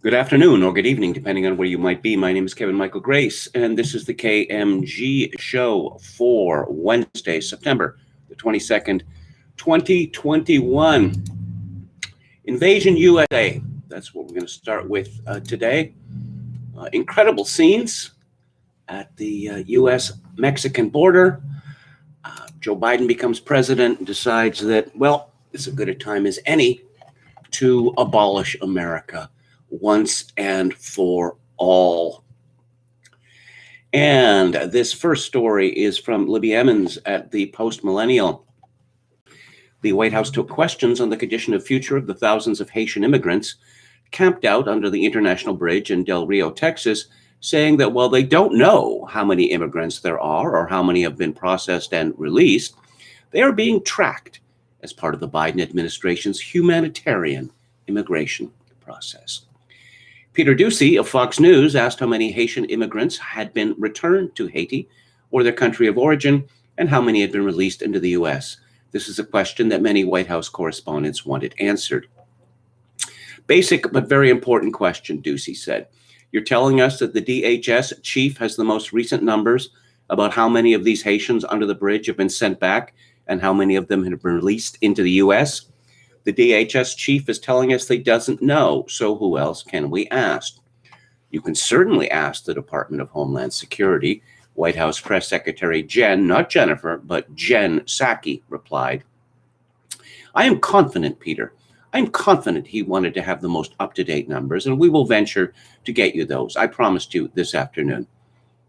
Good afternoon or good evening, depending on where you might be. My name is Kevin Michael Grace, and this is the KMG Show for Wednesday, September the 22nd, 2021. Invasion USA. That's what we're going to start with today. Incredible scenes at the U.S.-Mexican border. Joe Biden becomes president and decides that, well, it's as good a time as any to abolish America once and for all. And this first story is from Libby Emmons at the Post-Millennial. The White House took questions on the condition of future of the thousands of Haitian immigrants camped out under the International Bridge in Del Rio, Texas, saying that while they don't know how many immigrants there are or how many have been processed and released, they are being tracked as part of the Biden administration's humanitarian immigration process. Peter Doocy of Fox News asked how many Haitian immigrants had been returned to Haiti or their country of origin and how many had been released into the U.S. This is a question that many White House correspondents wanted answered. Basic but very important question, Doocy said. You're telling us that the DHS chief has the most recent numbers about how many of these Haitians under the bridge have been sent back and how many of them have been released into the U.S.? The DHS chief is telling us they doesn't know, so who else can we ask? You can certainly ask the Department of Homeland Security. White House Press Secretary Jen, not Jennifer, but Jen Psaki replied. I am confident, Peter. I'm confident he wanted to have the most up-to-date numbers, and we will venture to get you those. I promised you this afternoon.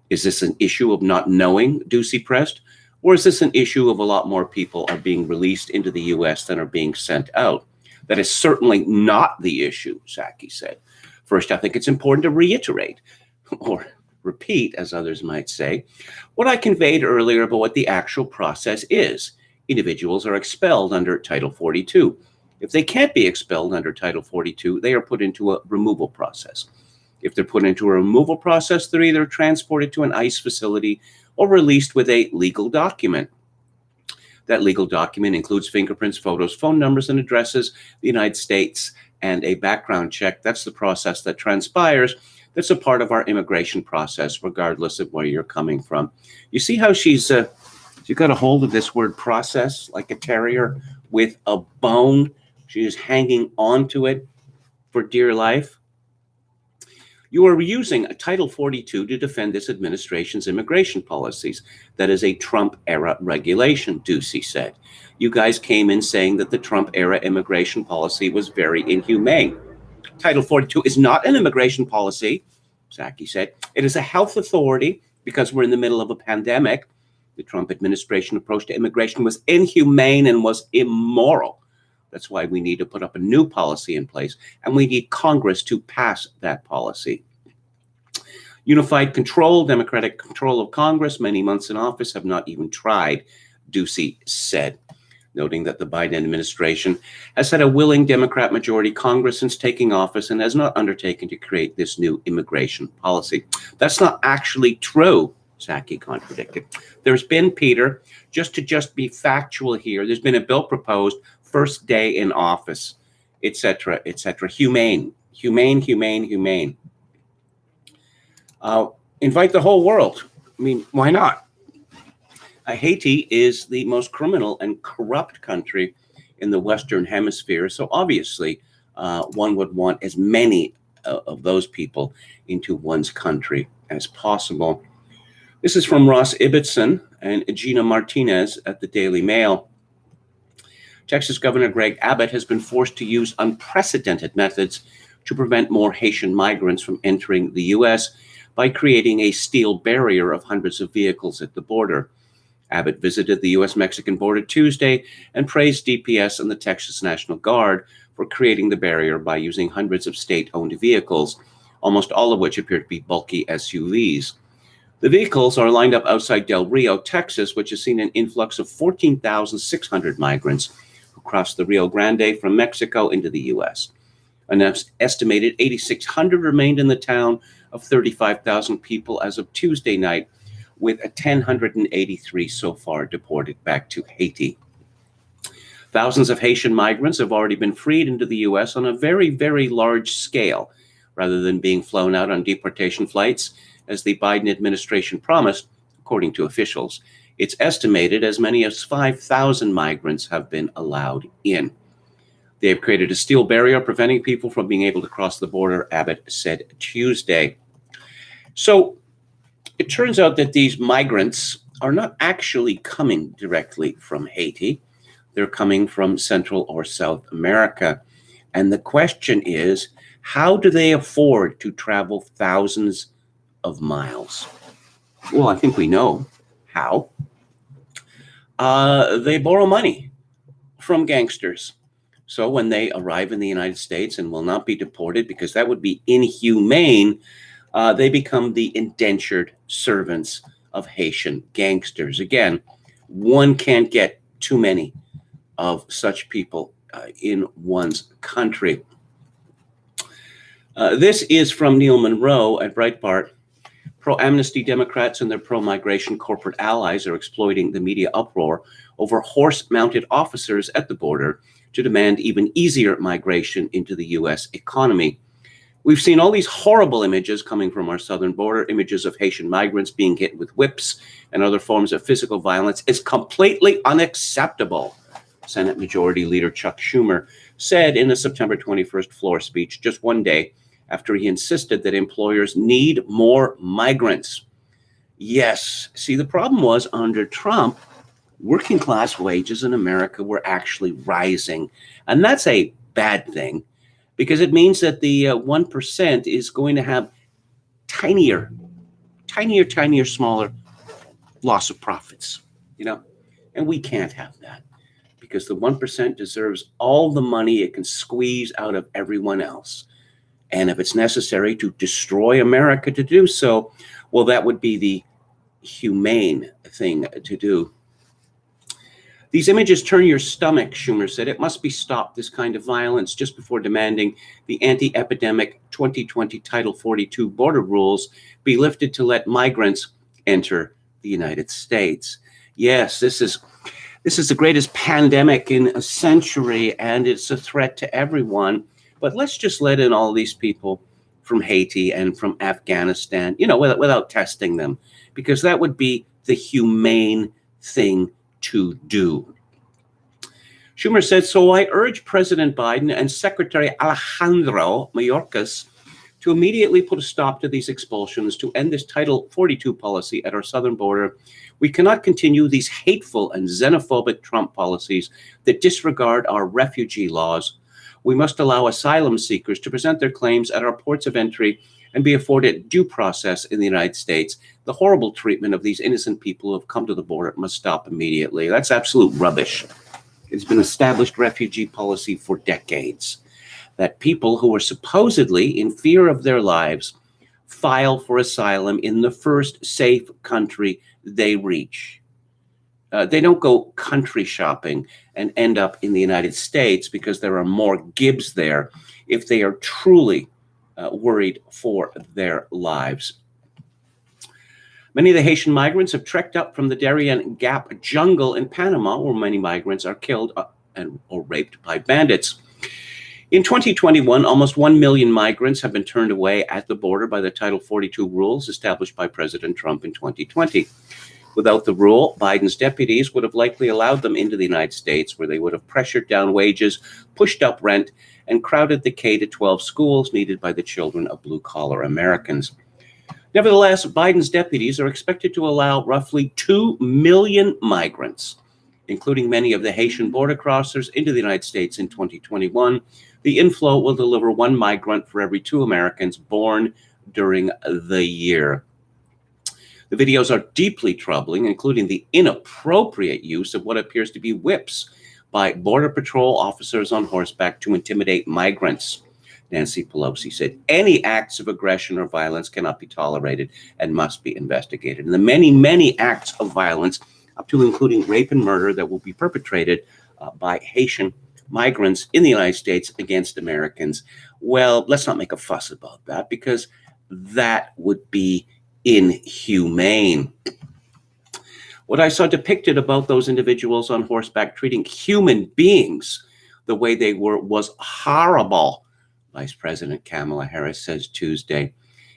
Is this an issue of not knowing, Doocy pressed? Or is this an issue of a lot more people are being released into the U.S. than are being sent out? That is certainly not the issue, Psaki said. First, I think it's important to reiterate, or repeat, as others might say, what I conveyed earlier about what the actual process is. Individuals are expelled under Title 42. If they can't be expelled under Title 42, they are put into a removal process. If they're put into a removal process, they're either transported to an ICE facility or released with a legal document. That legal document includes fingerprints, photos, phone numbers, and addresses, the United States, and a background check. That's the process that transpires. That's a part of our immigration process, regardless of where you're coming from. You see how she's got a hold of this word process like a terrier with a bone. She is hanging on to it for dear life. You are using Title 42 to defend this administration's immigration policies. That is a Trump-era regulation, Doocy said. You guys came in saying that the Trump-era immigration policy was very inhumane. Title 42 is not an immigration policy, Psaki said. It is a health authority because we're in the middle of a pandemic. The Trump administration approach to immigration was inhumane and was immoral. That's why we need to put up a new policy in place, and we need Congress to pass that policy. Unified control, Democratic control of Congress, many months in office have not even tried, Doocy said, noting that the Biden administration has had a willing Democrat majority Congress since taking office and has not undertaken to create this new immigration policy. That's not actually true, Psaki contradicted. There's been, Peter, just to be factual here, there's been a bill proposed first day in office, etc., etc. Humane. Invite the whole world. I mean, why not? Haiti is the most criminal and corrupt country in the Western Hemisphere, so obviously one would want as many of those people into one's country as possible. This is from Ross Ibbotson and Gina Martinez at the Daily Mail. Texas Governor Greg Abbott has been forced to use unprecedented methods to prevent more Haitian migrants from entering the U.S. by creating a steel barrier of hundreds of vehicles at the border. Abbott visited the U.S.-Mexican border Tuesday and praised DPS and the Texas National Guard for creating the barrier by using hundreds of state-owned vehicles, almost all of which appear to be bulky SUVs. The vehicles are lined up outside Del Rio, Texas, which has seen an influx of 14,600 migrants who crossed the Rio Grande from Mexico into the U.S. An estimated 8,600 remained in the town of 35,000 people as of Tuesday night, with 1,083 so far deported back to Haiti. Thousands of Haitian migrants have already been freed into the U.S. on a very, very large scale, rather than being flown out on deportation flights, as the Biden administration promised, according to officials. It's estimated as many as 5,000 migrants have been allowed in. They have created a steel barrier preventing people from being able to cross the border, Abbott said Tuesday. So it turns out that these migrants are not actually coming directly from Haiti. They're coming from Central or South America. And the question is, how do they afford to travel thousands of miles? Well, I think we know how. They borrow money from gangsters. So when they arrive in the United States and will not be deported, because that would be inhumane, they become the indentured servants of Haitian gangsters. Again, one can't get too many of such people in one's country. This is from Neil Monroe at Breitbart. Pro-amnesty Democrats and their pro-migration corporate allies are exploiting the media uproar over horse-mounted officers at the border to demand even easier migration into the U.S. economy. We've seen all these horrible images coming from our southern border, images of Haitian migrants being hit with whips and other forms of physical violence. It's completely unacceptable, Senate Majority Leader Chuck Schumer said in a September 21st floor speech, just one day after he insisted that employers need more migrants. Yes, see, the problem was under Trump, working class wages in America were actually rising. And that's a bad thing because it means that the 1% is going to have tinier, smaller loss of profits, and we can't have that because the 1% deserves all the money it can squeeze out of everyone else. And if it's necessary to destroy America to do so, well, that would be the humane thing to do. These images turn your stomach, Schumer said. It must be stopped, this kind of violence, just before demanding the anti-epidemic 2020 Title 42 border rules be lifted to let migrants enter the United States. Yes, this is the greatest pandemic in a century, and it's a threat to everyone. But let's just let in all these people from Haiti and from Afghanistan, without testing them, because that would be the humane thing to do. Schumer said, so I urge President Biden and Secretary Alejandro Mayorkas to immediately put a stop to these expulsions, to end this Title 42 policy at our southern border. We cannot continue these hateful and xenophobic Trump policies that disregard our refugee laws. We must allow asylum seekers to present their claims at our ports of entry and be afforded due process in the United States. The horrible treatment of these innocent people who have come to the border must stop immediately. That's absolute rubbish. It's been established refugee policy for decades that people who are supposedly in fear of their lives file for asylum in the first safe country they reach. They don't go country shopping and end up in the United States because there are more Gibbs there if they are truly worried for their lives. Many of the Haitian migrants have trekked up from the Darien Gap jungle in Panama, where many migrants are killed or raped by bandits. In 2021, almost 1 million migrants have been turned away at the border by the Title 42 rules established by President Trump in 2020. Without the rule, Biden's deputies would have likely allowed them into the United States, where they would have pressured down wages, pushed up rent, and crowded the K-12 schools needed by the children of blue-collar Americans. Nevertheless, Biden's deputies are expected to allow roughly 2 million migrants, including many of the Haitian border crossers, into the United States in 2021. The inflow will deliver 1 migrant for every 2 Americans born during the year. The videos are deeply troubling, including the inappropriate use of what appears to be whips by Border Patrol officers on horseback to intimidate migrants. Nancy Pelosi said any acts of aggression or violence cannot be tolerated and must be investigated. And the many, many acts of violence, up to including rape and murder, that will be perpetrated by Haitian migrants in the United States against Americans, well, let's not make a fuss about that because that would be inhumane. What I saw depicted about those individuals on horseback treating human beings the way they were was horrible. Vice President Kamala Harris says Tuesday.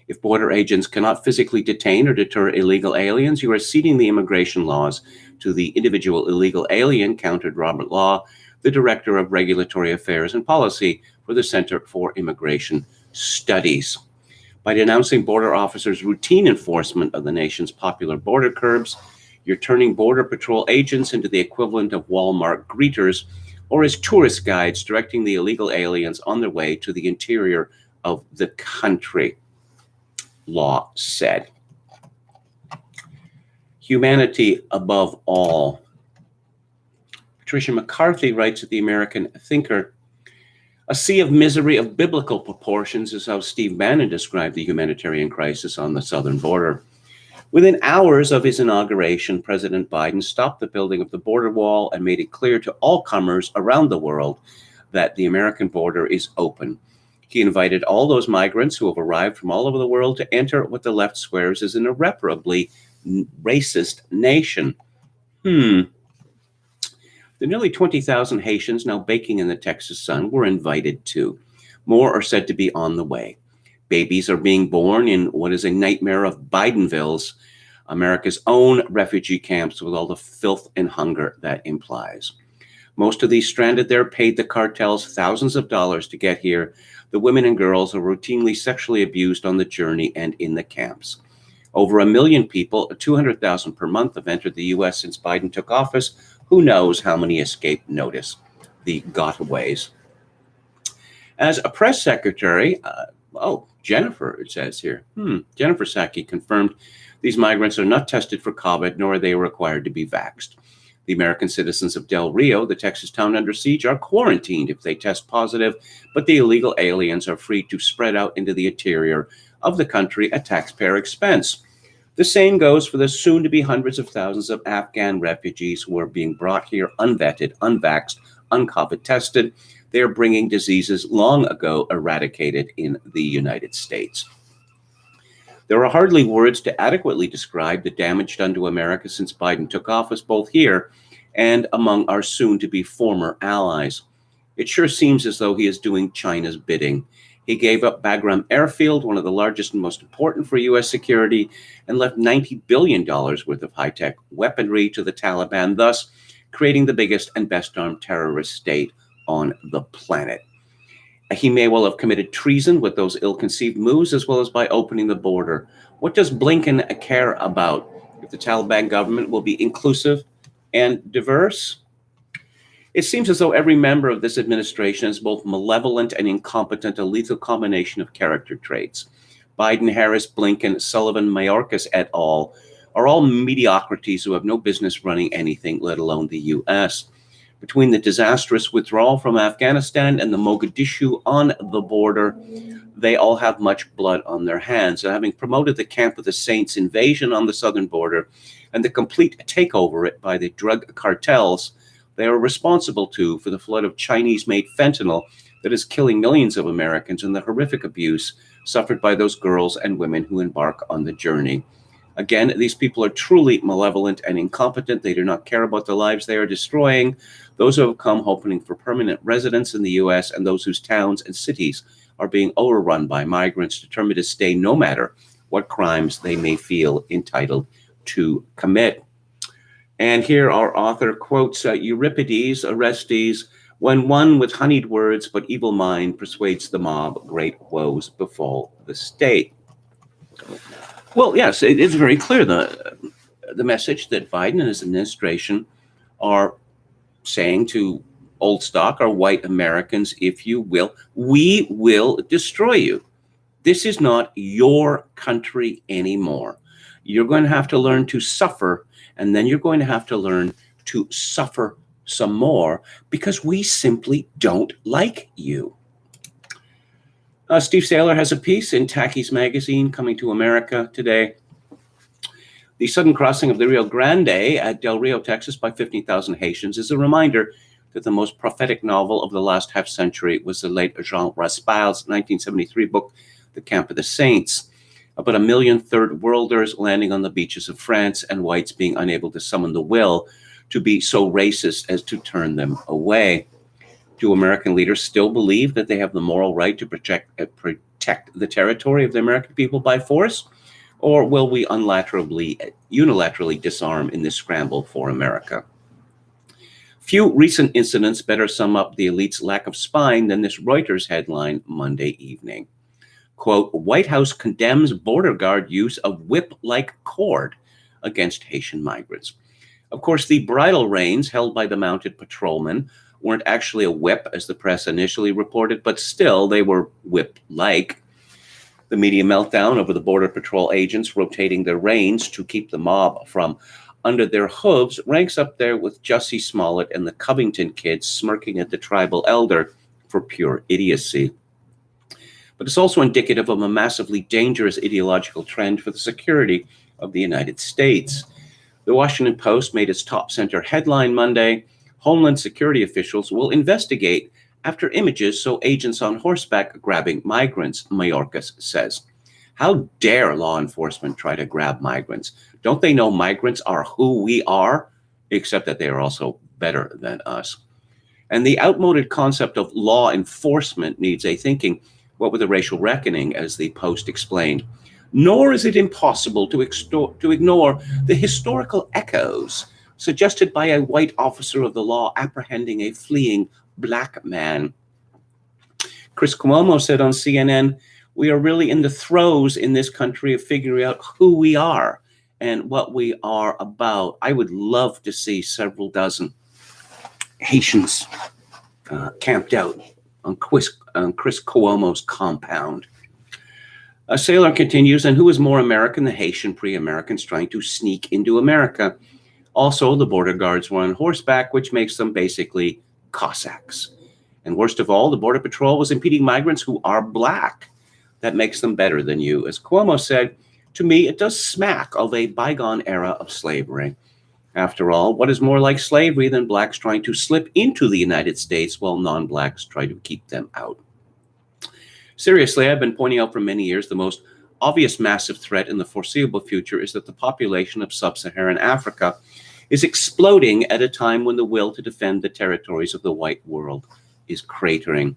If border agents cannot physically detain or deter illegal aliens, you are ceding the immigration laws to the individual illegal alien, countered Robert Law, the Director of Regulatory Affairs and Policy for the Center for Immigration Studies. By denouncing border officers' routine enforcement of the nation's popular border curbs, you're turning Border Patrol agents into the equivalent of Walmart greeters or as tourist guides directing the illegal aliens on their way to the interior of the country, Law said. Humanity above all. Patricia McCarthy writes at the American Thinker, a sea of misery of biblical proportions is how Steve Bannon described the humanitarian crisis on the southern border. Within hours of his inauguration, President Biden stopped the building of the border wall and made it clear to all comers around the world that the American border is open. He invited all those migrants who have arrived from all over the world to enter what the left swears is an irreparably racist nation. The nearly 20,000 Haitians now baking in the Texas sun were invited too. More are said to be on the way. Babies are being born in what is a nightmare of Bidenville's, America's own refugee camps, with all the filth and hunger that implies. Most of these stranded there paid the cartels thousands of dollars to get here. The women and girls are routinely sexually abused on the journey and in the camps. Over 1 million people, 200,000 per month, have entered the U.S. since Biden took office. Who knows how many escaped notice? The gotaways. As a press secretary, Jennifer, it says here. Jennifer Psaki confirmed these migrants are not tested for COVID, nor are they required to be vaxxed. The American citizens of Del Rio, the Texas town under siege, are quarantined if they test positive, but the illegal aliens are free to spread out into the interior of the country at taxpayer expense. The same goes for the soon-to-be hundreds of thousands of Afghan refugees who are being brought here unvetted, unvaxxed, un-COVID tested. They are bringing diseases long ago eradicated in the United States. There are hardly words to adequately describe the damage done to America since Biden took office, both here and among our soon-to-be former allies. It sure seems as though he is doing China's bidding. He gave up Bagram Airfield, one of the largest and most important for U.S. security, and left $90 billion worth of high-tech weaponry to the Taliban, thus creating the biggest and best-armed terrorist state on the planet. He may well have committed treason with those ill-conceived moves, as well as by opening the border. What does Blinken care about if the Taliban government will be inclusive and diverse? It seems as though every member of this administration is both malevolent and incompetent, a lethal combination of character traits. Biden, Harris, Blinken, Sullivan, Mayorkas et al. Are all mediocrities who have no business running anything, let alone the U.S. Between the disastrous withdrawal from Afghanistan and the Mogadishu on the border, they all have much blood on their hands. And having promoted the Camp of the Saints invasion on the southern border and the complete takeover it by the drug cartels, they are responsible, too, for the flood of Chinese-made fentanyl that is killing millions of Americans and the horrific abuse suffered by those girls and women who embark on the journey. Again, these people are truly malevolent and incompetent. They do not care about the lives they are destroying, those who have come hoping for permanent residence in the U.S. and those whose towns and cities are being overrun by migrants determined to stay no matter what crimes they may feel entitled to commit. And here our author quotes Euripides, Orestes, when one with honeyed words but evil mind persuades the mob, great woes befall the state. Well, yes, it is very clear, the message that Biden and his administration are saying to old stock or white Americans, if you will, we will destroy you. This is not your country anymore. You're going to have to learn to suffer, and then you're going to have to learn to suffer some more because we simply don't like you. Steve Saylor has a piece in Tacky's magazine, Coming to America today. The sudden crossing of the Rio Grande at Del Rio, Texas by 15,000 Haitians is a reminder that the most prophetic novel of the last half century was the late Jean Raspail's 1973 book, The Camp of the Saints, about 1 million third worlders landing on the beaches of France and whites being unable to summon the will to be so racist as to turn them away. Do American leaders still believe that they have the moral right to protect the territory of the American people by force? Or will we unilaterally disarm in this scramble for America? Few recent incidents better sum up the elite's lack of spine than this Reuters headline Monday evening. Quote, White House condemns border guard use of whip-like cord against Haitian migrants. Of course, the bridle reins held by the mounted patrolmen weren't actually a whip, as the press initially reported, but still they were whip-like. The media meltdown over the Border Patrol agents rotating their reins to keep the mob from under their hooves ranks up there with Jussie Smollett and the Covington kids smirking at the tribal elder for pure idiocy. But it's also indicative of a massively dangerous ideological trend for the security of the United States. The Washington Post made its top center headline Monday, Homeland Security officials will investigate after images show agents on horseback grabbing migrants, Mayorkas says. How dare law enforcement try to grab migrants? Don't they know migrants are who we are, except that they are also better than us? And the outmoded concept of law enforcement needs a thinking. What with the racial reckoning, as the Post explained. Nor is it impossible to ignore the historical echoes suggested by a white officer of the law apprehending a fleeing black man. Chris Cuomo said on CNN, we are really in the throes in this country of figuring out who we are and what we are about. I would love to see several dozen Haitians camped out on Chris Cuomo's compound. A sailor continues, and who is more American than Haitian pre-Americans trying to sneak into America? Also, the border guards were on horseback, which makes them basically Cossacks. And worst of all, the Border Patrol was impeding migrants who are black. That makes them better than you. As Cuomo said, to me, it does smack of a bygone era of slavery. After all, what is more like slavery than blacks trying to slip into the United States while non-blacks try to keep them out? Seriously, I've been pointing out for many years the most obvious massive threat in the foreseeable future is that the population of sub-Saharan Africa is exploding at a time when the will to defend the territories of the white world is cratering.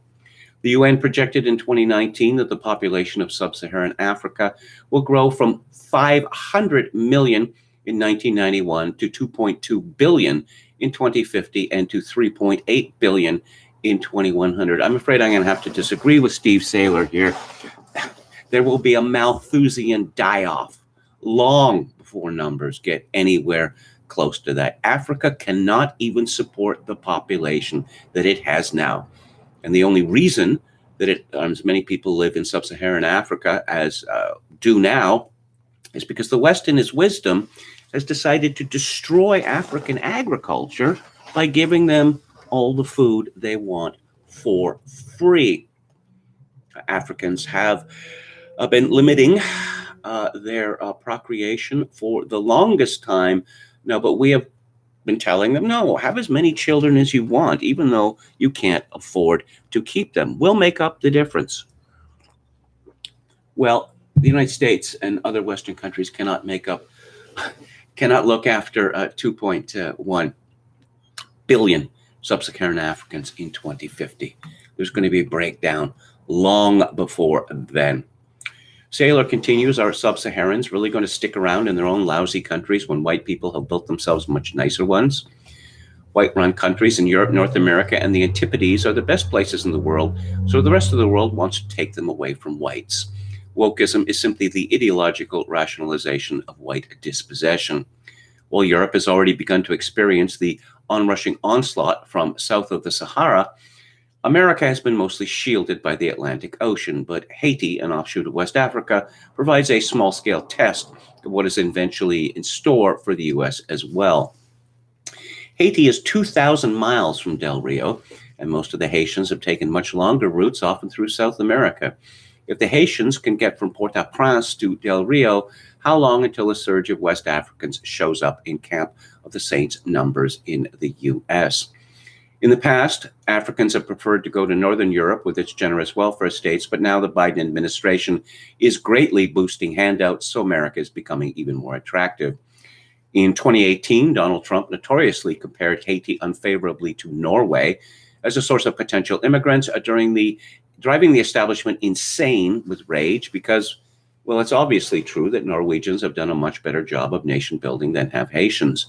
The UN projected in 2019 that the population of sub-Saharan Africa will grow from 500 million in 1991 to 2.2 billion in 2050 and to 3.8 billion in 2100. I'm afraid I'm going to have to disagree with Steve Saylor here. There will be a Malthusian die-off long before numbers get anywhere close to that. Africa cannot even support the population that it has now. And the only reason that as many people live in sub-Saharan Africa as do now is because the West, in its wisdom, has decided to destroy African agriculture by giving them all the food they want for free. Africans have been limiting their procreation for the longest time now, but we have been telling them, no, have as many children as you want, even though you can't afford to keep them. We'll make up the difference. Well, the United States and other Western countries cannot look after 2.1 billion sub-Saharan Africans in 2050. There's going to be a breakdown long before then. Saylor continues, are sub-Saharans really going to stick around in their own lousy countries when white people have built themselves much nicer ones? White-run countries in Europe, North America, and the Antipodes are the best places in the world, so the rest of the world wants to take them away from whites. Wokeism is simply the ideological rationalization of white dispossession. While Europe has already begun to experience the onrushing onslaught from south of the Sahara, America has been mostly shielded by the Atlantic Ocean, but Haiti, an offshoot of West Africa, provides a small-scale test of what is eventually in store for the U.S. as well. Haiti is 2,000 miles from Del Rio, and most of the Haitians have taken much longer routes, often through South America. If the Haitians can get from Port-au-Prince to Del Rio, how long until a surge of West Africans shows up in Camp of the Saints numbers in the U.S.? In the past, Africans have preferred to go to Northern Europe with its generous welfare states, but now the Biden administration is greatly boosting handouts, so America is becoming even more attractive. In 2018, Donald Trump notoriously compared Haiti unfavorably to Norway, as a source of potential immigrants, driving the establishment insane with rage because, well, it's obviously true that Norwegians have done a much better job of nation building than have Haitians.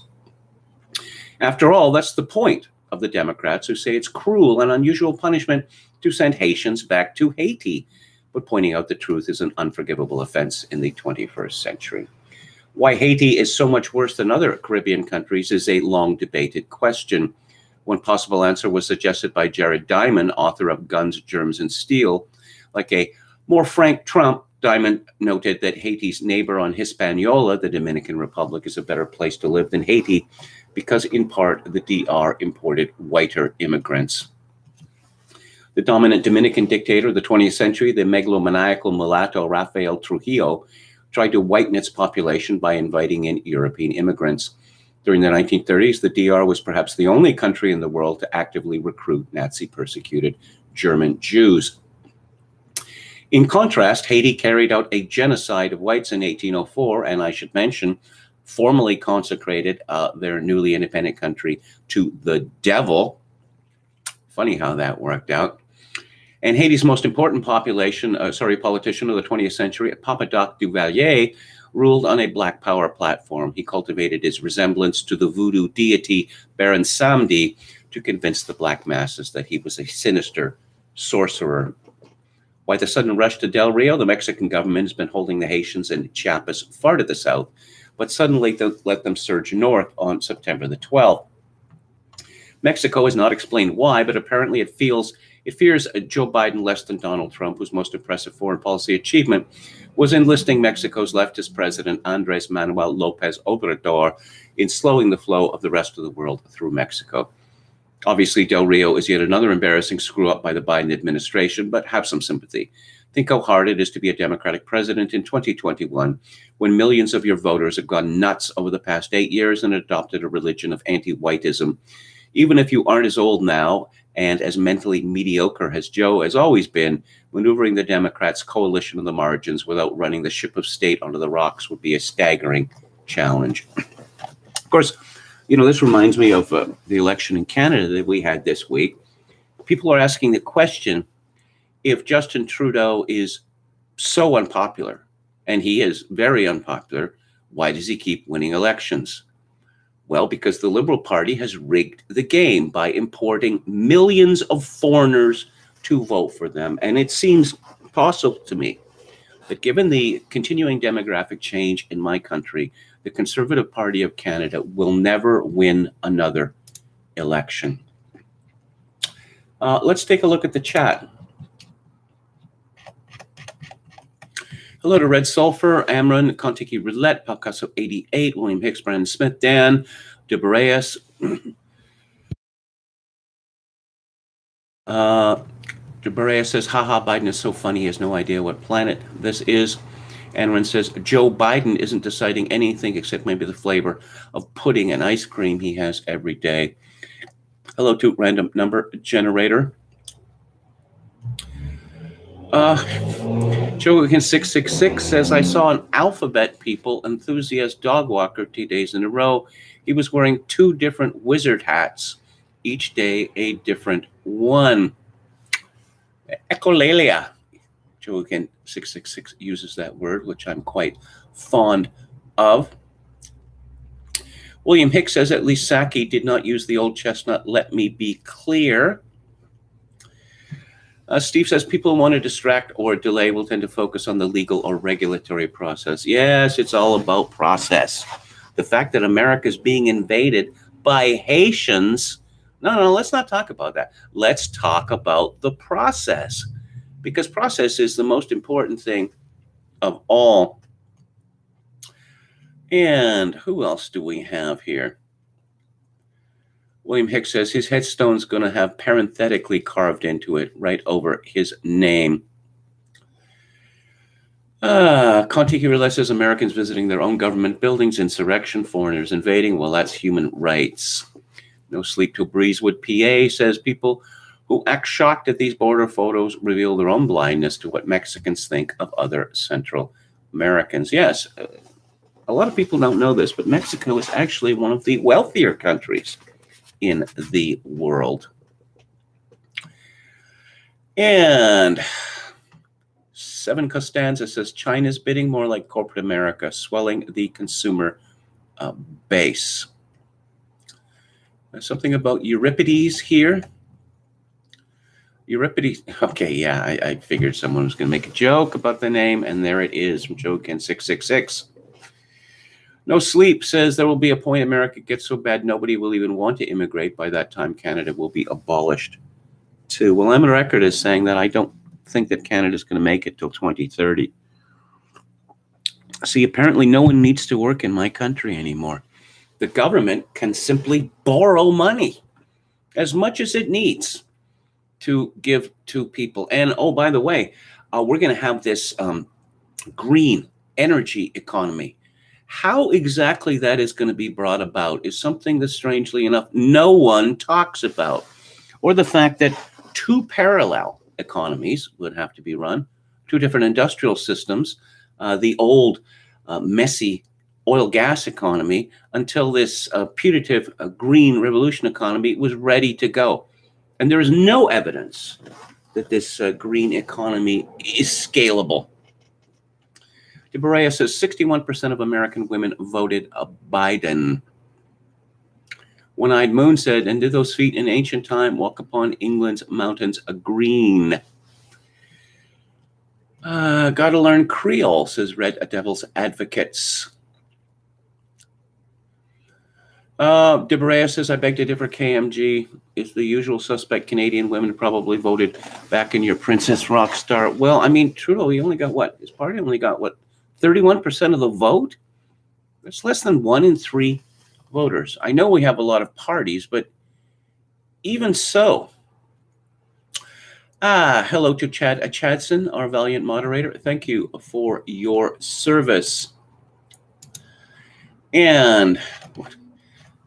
After all, that's the point of the Democrats who say it's cruel and unusual punishment to send Haitians back to Haiti. But pointing out the truth is an unforgivable offense in the 21st century. Why Haiti is so much worse than other Caribbean countries is a long debated question. One possible answer was suggested by Jared Diamond, author of Guns, Germs, and Steel. Like a more frank Trump, Diamond noted that Haiti's neighbor on Hispaniola, the Dominican Republic, is a better place to live than Haiti because, in part, the DR imported whiter immigrants. The dominant Dominican dictator of the 20th century, the megalomaniacal mulatto Rafael Trujillo, tried to whiten its population by inviting in European immigrants. During the 1930s, the DR was perhaps the only country in the world to actively recruit Nazi-persecuted German Jews. In contrast, Haiti carried out a genocide of whites in 1804, and I should mention, formally consecrated their newly independent country to the devil. Funny how that worked out. And Haiti's most important politician of the 20th century, Papa Doc Duvalier, ruled on a Black Power platform. He cultivated his resemblance to the voodoo deity Baron Samedi to convince the black masses that he was a sinister sorcerer. Why the sudden rush to Del Rio? The Mexican government has been holding the Haitians in Chiapas far to the south, but suddenly let them surge north on September the 12th. Mexico has not explained why, but apparently it fears Joe Biden less than Donald Trump, whose most impressive foreign policy achievement was enlisting Mexico's leftist president, Andrés Manuel López Obrador, in slowing the flow of the rest of the world through Mexico. Obviously, Del Rio is yet another embarrassing screw-up by the Biden administration, but have some sympathy. Think how hard it is to be a Democratic president in 2021 when millions of your voters have gone nuts over the past 8 years and adopted a religion of anti-whiteism. Even if you aren't as old now and as mentally mediocre as Joe has always been, maneuvering the Democrats' coalition of the margins without running the ship of state onto the rocks would be a staggering challenge. Of course, this reminds me of the election in Canada that we had this week. People are asking the question, if Justin Trudeau is so unpopular, and he is very unpopular, why does he keep winning elections? Well, because the Liberal Party has rigged the game by importing millions of foreigners to vote for them. And it seems possible to me that given the continuing demographic change in my country, the Conservative Party of Canada will never win another election. Let's take a look at the chat. Hello to Red Sulfur, Amron, Contiki Roulette, Palcaso 88, William Hicks, Brandon Smith, Dan, DeBreas. DeBreas says, haha, Biden is so funny, he has no idea what planet this is. Amron says, Joe Biden isn't deciding anything except maybe the flavor of pudding and ice cream he has every day. Hello to Random Number Generator. Joe 666 says, I saw an Alphabet People enthusiast dog walker 2 days in a row. He was wearing 2 different wizard hats, each day a different one. Echolalia. Joe 666 uses that word, which I'm quite fond of. William Hicks says, at least Psaki did not use the old chestnut, let me be clear. Steve says, people who want to distract or delay will tend to focus on the legal or regulatory process. Yes, it's all about process. The fact that America is being invaded by Haitians, no, let's not talk about that. Let's talk about the process, because process is the most important thing of all. And who else do we have here? William Hicks says his headstone's going to have parenthetically carved into it right over his name. Contiki Relais says Americans visiting their own government buildings, insurrection, foreigners invading. Well, that's human rights. No Sleep Till Breezewood PA says people who act shocked at these border photos reveal their own blindness to what Mexicans think of other Central Americans. Yes, a lot of people don't know this, but Mexico is actually one of the wealthier countries in the world. And Seven Costanza says China's bidding more like corporate America, swelling the consumer base. Something about Euripides here. Euripides. Okay, yeah, I figured someone was going to make a joke about the name, and there it is from Joe Ken 666. No Sleep says there will be a point America gets so bad nobody will even want to immigrate. By that time, Canada will be abolished too. Well, I'm on record as saying that I don't think that Canada's going to make it till 2030. See, apparently no one needs to work in my country anymore. The government can simply borrow money as much as it needs to give to people. And oh, by the way, we're going to have this green energy economy. How exactly that is going to be brought about is something that, strangely enough, no one talks about. Or the fact that two parallel economies would have to be run, two different industrial systems, the old messy oil gas economy until this putative green revolution economy was ready to go. And there is no evidence that this green economy is scalable. DeBarea says 61% of American women voted Biden. One-Eyed Moon said, and did those feet in ancient time walk upon England's mountains green? Gotta learn Creole, says Red Devil's Advocates. DeBrea says, I beg to differ, KMG is the usual suspect. Canadian women probably voted back in your Princess Rock Star. Well, I mean, Trudeau, he only got what? His party only got what? 31% of the vote? That's less than 1 in 3 voters. I know we have a lot of parties, but even so. Hello to Chad Chadson, our valiant moderator. Thank you for your service. And,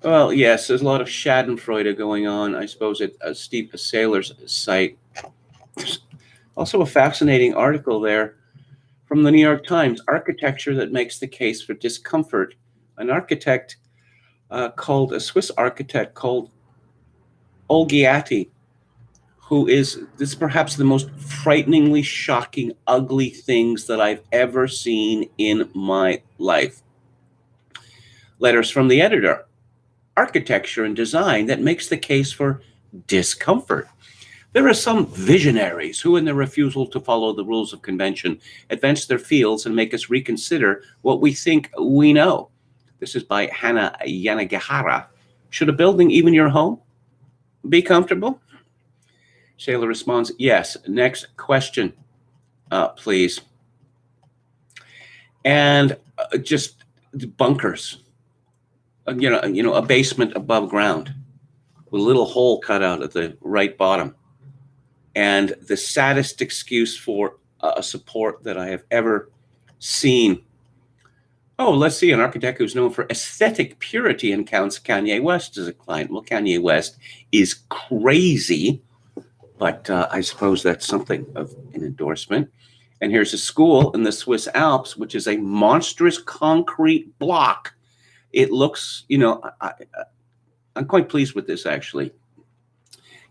well, yes, there's a lot of schadenfreude going on, I suppose, at Steve Saylor's site. There's also a fascinating article there from the New York Times, Architecture That Makes the Case for Discomfort. An architect a Swiss architect called Olgiati, who is perhaps the most frighteningly shocking, ugly things that I've ever seen in my life. Letters from the editor, Architecture and Design That Makes the Case for Discomfort. There are some visionaries who, in their refusal to follow the rules of convention, advance their fields and make us reconsider what we think we know. This is by Hannah Yanagihara. Should a building, even your home, be comfortable? Shayla responds, yes. Next question, please. And just bunkers. A basement above ground with a little hole cut out at the right bottom. And the saddest excuse for a support that I have ever seen. Oh, let's see, an architect who's known for aesthetic purity and counts Kanye West as a client. Well, Kanye West is crazy, but I suppose that's something of an endorsement. And here's a school in the Swiss Alps, which is a monstrous concrete block. It looks, I'm quite pleased with this, actually.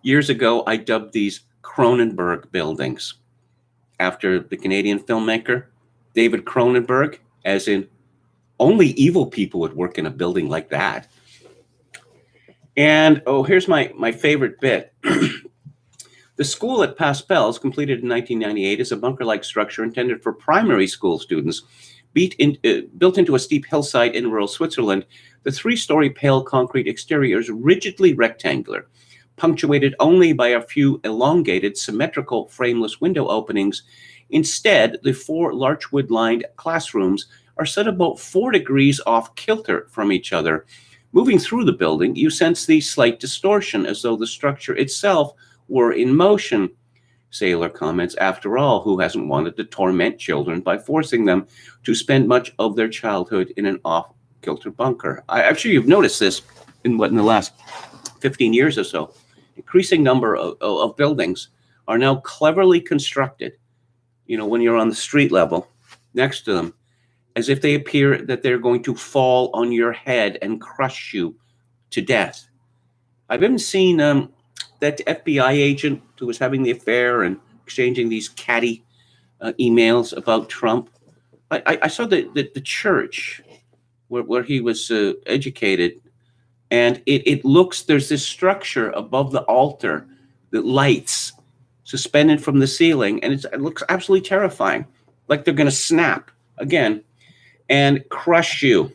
Years ago, I dubbed these Cronenberg buildings after the Canadian filmmaker David Cronenberg, as in only evil people would work in a building like that. And here's my favorite bit. The school at Paspels, completed in 1998, is a bunker-like structure intended for primary school students. Built into a steep hillside in rural Switzerland, the 3-story pale concrete exterior is rigidly rectangular, punctuated only by a few elongated, symmetrical, frameless window openings. Instead, the 4 larchwood-lined classrooms are set about 4 degrees off kilter from each other. Moving through the building, you sense the slight distortion, as though the structure itself were in motion. Saylor comments, after all, who hasn't wanted to torment children by forcing them to spend much of their childhood in an off-kilter bunker? I'm sure you've noticed this in the last 15 years or so. Increasing number of buildings are now cleverly constructed, when you're on the street level next to them, as if they appear that they're going to fall on your head and crush you to death. I've even seen that FBI agent who was having the affair and exchanging these catty emails about Trump. I saw the church where he was educated, and it looks, there's this structure above the altar that lights suspended from the ceiling, and it looks absolutely terrifying, like they're going to snap again and crush you.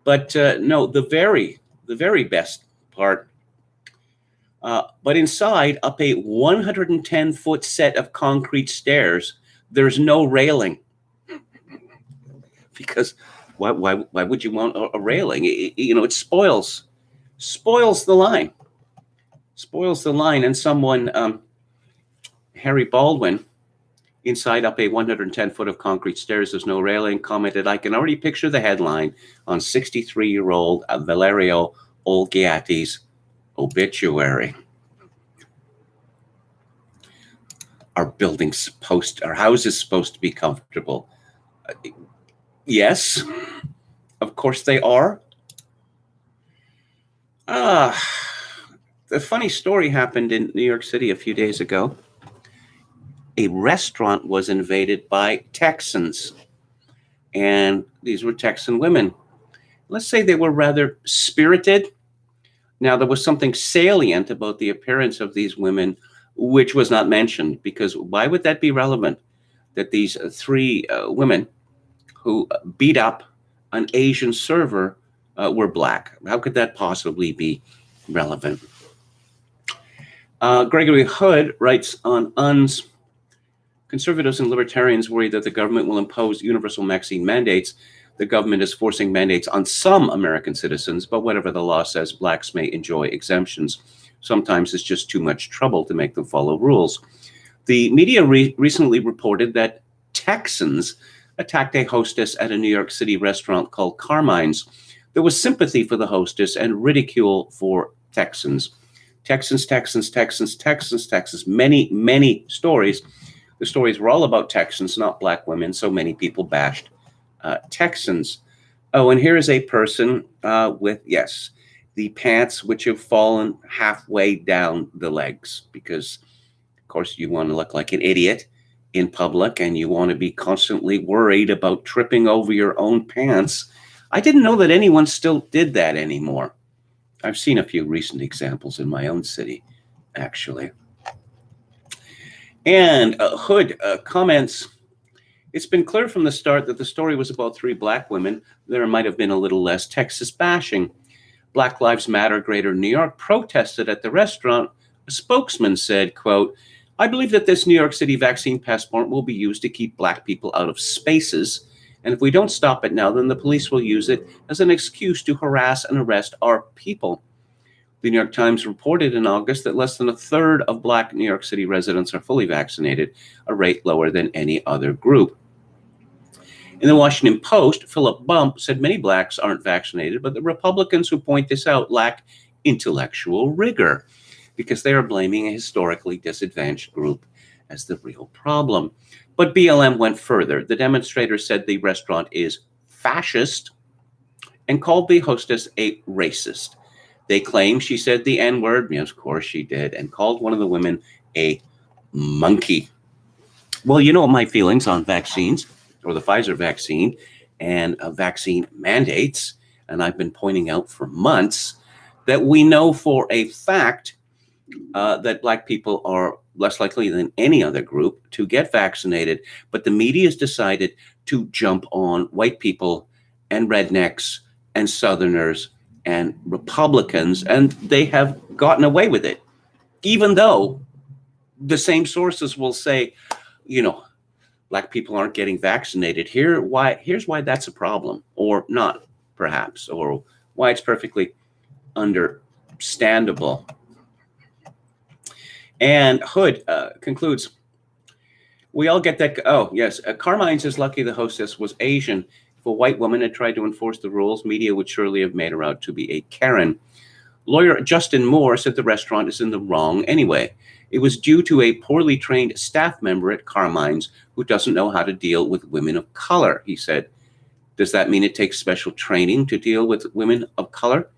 But no, the very best part. But inside, up a 110-foot set of concrete stairs, there's no railing. Because why would you want a railing? It spoils the line. Spoils the line. And someone, Harry Baldwin, inside up a 110-foot of concrete stairs, there's no railing, commented, "I can already picture the headline on 63-year-old Valerio Olgiati's obituary." Our houses supposed to be comfortable? Yes, of course they are. The funny story happened in New York City a few days ago. A restaurant was invaded by Texans, and these were Texan women. Let's say they were rather spirited. Now, there was something salient about the appearance of these women, which was not mentioned, because why would that be relevant? That these three women who beat up an Asian server were black. How could that possibly be relevant? Gregory Hood writes on UNS, "Conservatives and libertarians worry that the government will impose universal vaccine mandates. The government is forcing mandates on some American citizens, but whatever the law says, blacks may enjoy exemptions. Sometimes it's just too much trouble to make them follow rules." The media recently reported that Texans attacked a hostess at a New York City restaurant called Carmine's. There was sympathy for the hostess and ridicule for Texans. Texans. Many stories. The stories were all about Texans, not black women, so many people bashed Texans. Oh, and here is a person with, yes, the pants which have fallen halfway down the legs, because, of course, you want to look like an idiot in public, and you want to be constantly worried about tripping over your own pants. I didn't know that anyone still did that anymore. I've seen a few recent examples in my own city, actually. And Hood comments, "It's been clear from the start that the story was about three black women. There might have been a little less Texas bashing. Black Lives Matter Greater New York protested at the restaurant. A spokesman said, quote, I believe that this New York City vaccine passport will be used to keep black people out of spaces. And if we don't stop it now, then the police will use it as an excuse to harass and arrest our people. The New York Times reported in August that less than a third of black New York City residents are fully vaccinated, a rate lower than any other group. In the Washington Post, Philip Bump said many blacks aren't vaccinated, but the Republicans who point this out lack intellectual rigor because they are blaming a historically disadvantaged group as the real problem. But BLM went further. The demonstrators said the restaurant is fascist and called the hostess a racist. They claim she said the N-word, yes, of course she did, and called one of the women a monkey. Well, you know my feelings on vaccines, or the Pfizer vaccine, and vaccine mandates, and I've been pointing out for months that we know for a fact that black people are less likely than any other group to get vaccinated, but the media has decided to jump on white people and rednecks and Southerners and Republicans, and they have gotten away with it, even though the same sources will say, you know, black people aren't getting vaccinated. Here's why that's a problem, or not, perhaps, or why it's perfectly understandable. And Hood concludes, we all get that. Oh, yes. Carmine's is lucky the hostess was Asian. If a white woman had tried to enforce the rules, media would surely have made her out to be a Karen. Lawyer Justin Moore said the restaurant is in the wrong anyway. It was due to a poorly trained staff member at Carmine's who doesn't know how to deal with women of color, he said. Does that mean it takes special training to deal with women of color?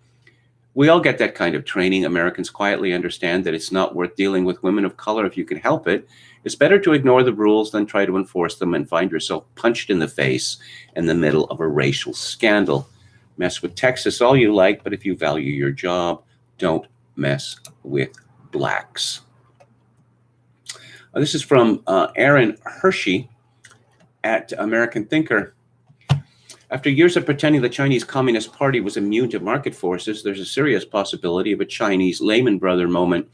We all get that kind of training. Americans quietly understand that it's not worth dealing with women of color if you can help it. It's better to ignore the rules than try to enforce them and find yourself punched in the face in the middle of a racial scandal. Mess with Texas all you like, but if you value your job, don't mess with blacks. This is from Aaron Hershey at American Thinker. After years of pretending the Chinese Communist Party was immune to market forces, there's a serious possibility of a Chinese Lehman Brothers moment,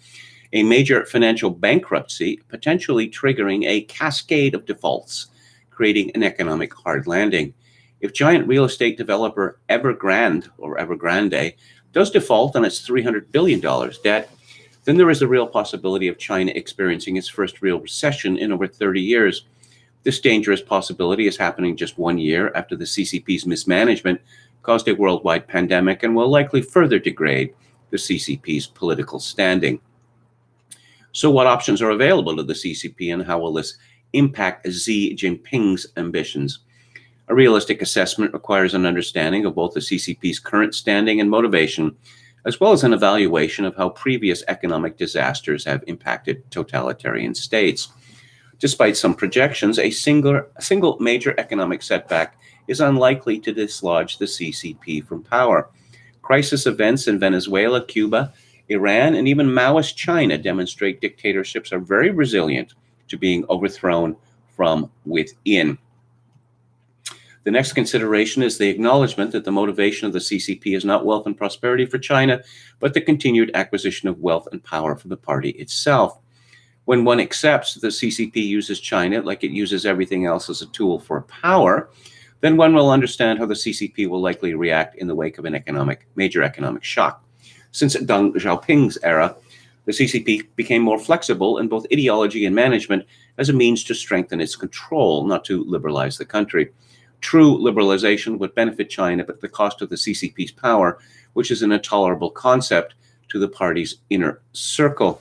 a major financial bankruptcy, potentially triggering a cascade of defaults, creating an economic hard landing. If giant real estate developer Evergrande does default on its $300 billion debt, then there is a real possibility of China experiencing its first real recession in over 30 years. This dangerous possibility is happening just 1 year after the CCP's mismanagement caused a worldwide pandemic and will likely further degrade the CCP's political standing. So what options are available to the CCP and how will this impact Xi Jinping's ambitions? A realistic assessment requires an understanding of both the CCP's current standing and motivation, as well as an evaluation of how previous economic disasters have impacted totalitarian states. Despite some projections, a single major economic setback is unlikely to dislodge the CCP from power. Crisis events in Venezuela, Cuba, Iran, and even Maoist China demonstrate dictatorships are very resilient to being overthrown from within. The next consideration is the acknowledgement that the motivation of the CCP is not wealth and prosperity for China, but the continued acquisition of wealth and power for the party itself. When one accepts that the CCP uses China like it uses everything else as a tool for power, then one will understand how the CCP will likely react in the wake of a major economic shock. Since Deng Xiaoping's era, the CCP became more flexible in both ideology and management as a means to strengthen its control, not to liberalize the country. True liberalization would benefit China, but at the cost of the CCP's power, which is an intolerable concept to the party's inner circle.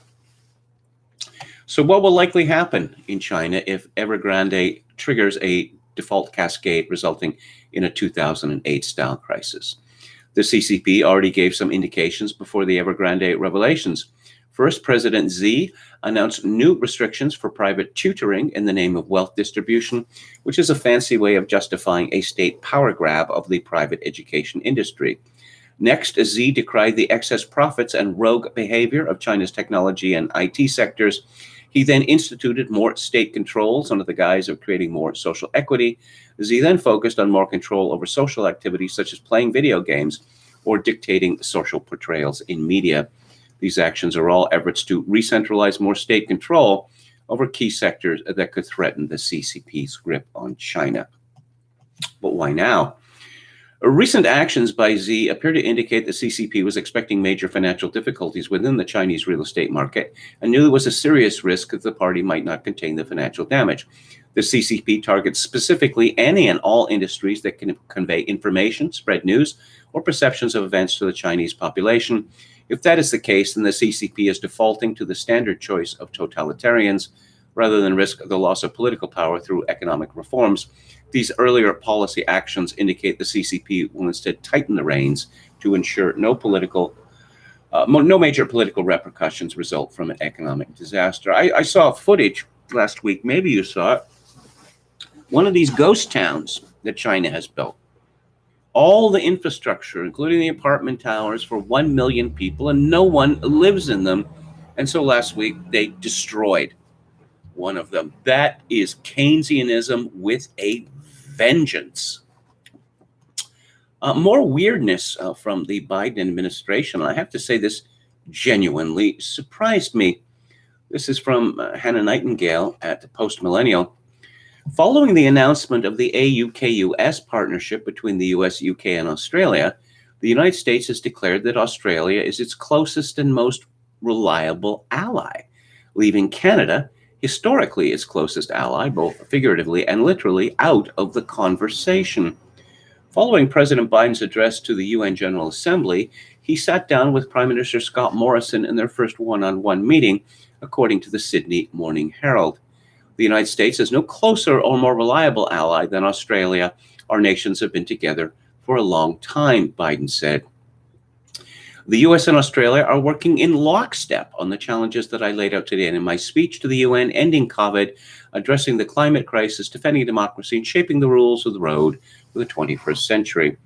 So what will likely happen in China if Evergrande triggers a default cascade resulting in a 2008-style crisis? The CCP already gave some indications before the Evergrande revelations. First, President Xi announced new restrictions for private tutoring in the name of wealth distribution, which is a fancy way of justifying a state power grab of the private education industry. Next, Xi decried the excess profits and rogue behavior of China's technology and IT sectors. He then instituted more state controls under the guise of creating more social equity. Xi then focused on more control over social activities such as playing video games or dictating social portrayals in media. These actions are all efforts to re-centralize more state control over key sectors that could threaten the CCP's grip on China. But why now? Recent actions by Xi appear to indicate the CCP was expecting major financial difficulties within the Chinese real estate market and knew there was a serious risk that the party might not contain the financial damage. The CCP targets specifically any and all industries that can convey information, spread news, or perceptions of events to the Chinese population. If that is the case, then the CCP is defaulting to the standard choice of totalitarians rather than risk the loss of political power through economic reforms. These earlier policy actions indicate the CCP will instead tighten the reins to ensure no major political repercussions result from an economic disaster. I saw footage last week, maybe you saw it, one of these ghost towns that China has built. All the infrastructure, including the apartment towers for 1 million people, and no one lives in them. And so last week they destroyed one of them. That is Keynesianism with a vengeance. More weirdness from the Biden administration. I have to say this genuinely surprised me. This is from Hannah Nightingale at Post Millennial. Following the announcement of the AU-KUS partnership between the US, UK, and Australia, the United States has declared that Australia is its closest and most reliable ally, leaving Canada, historically its closest ally, both figuratively and literally, out of the conversation. Following President Biden's address to the UN General Assembly, he sat down with Prime Minister Scott Morrison in their first one-on-one meeting, according to the Sydney Morning Herald. The United States is no closer or more reliable ally than Australia. Our nations have been together for a long time, Biden said. The US and Australia are working in lockstep on the challenges that I laid out today. And in my speech to the UN, ending COVID, addressing the climate crisis, defending democracy, and shaping the rules of the road for the 21st century.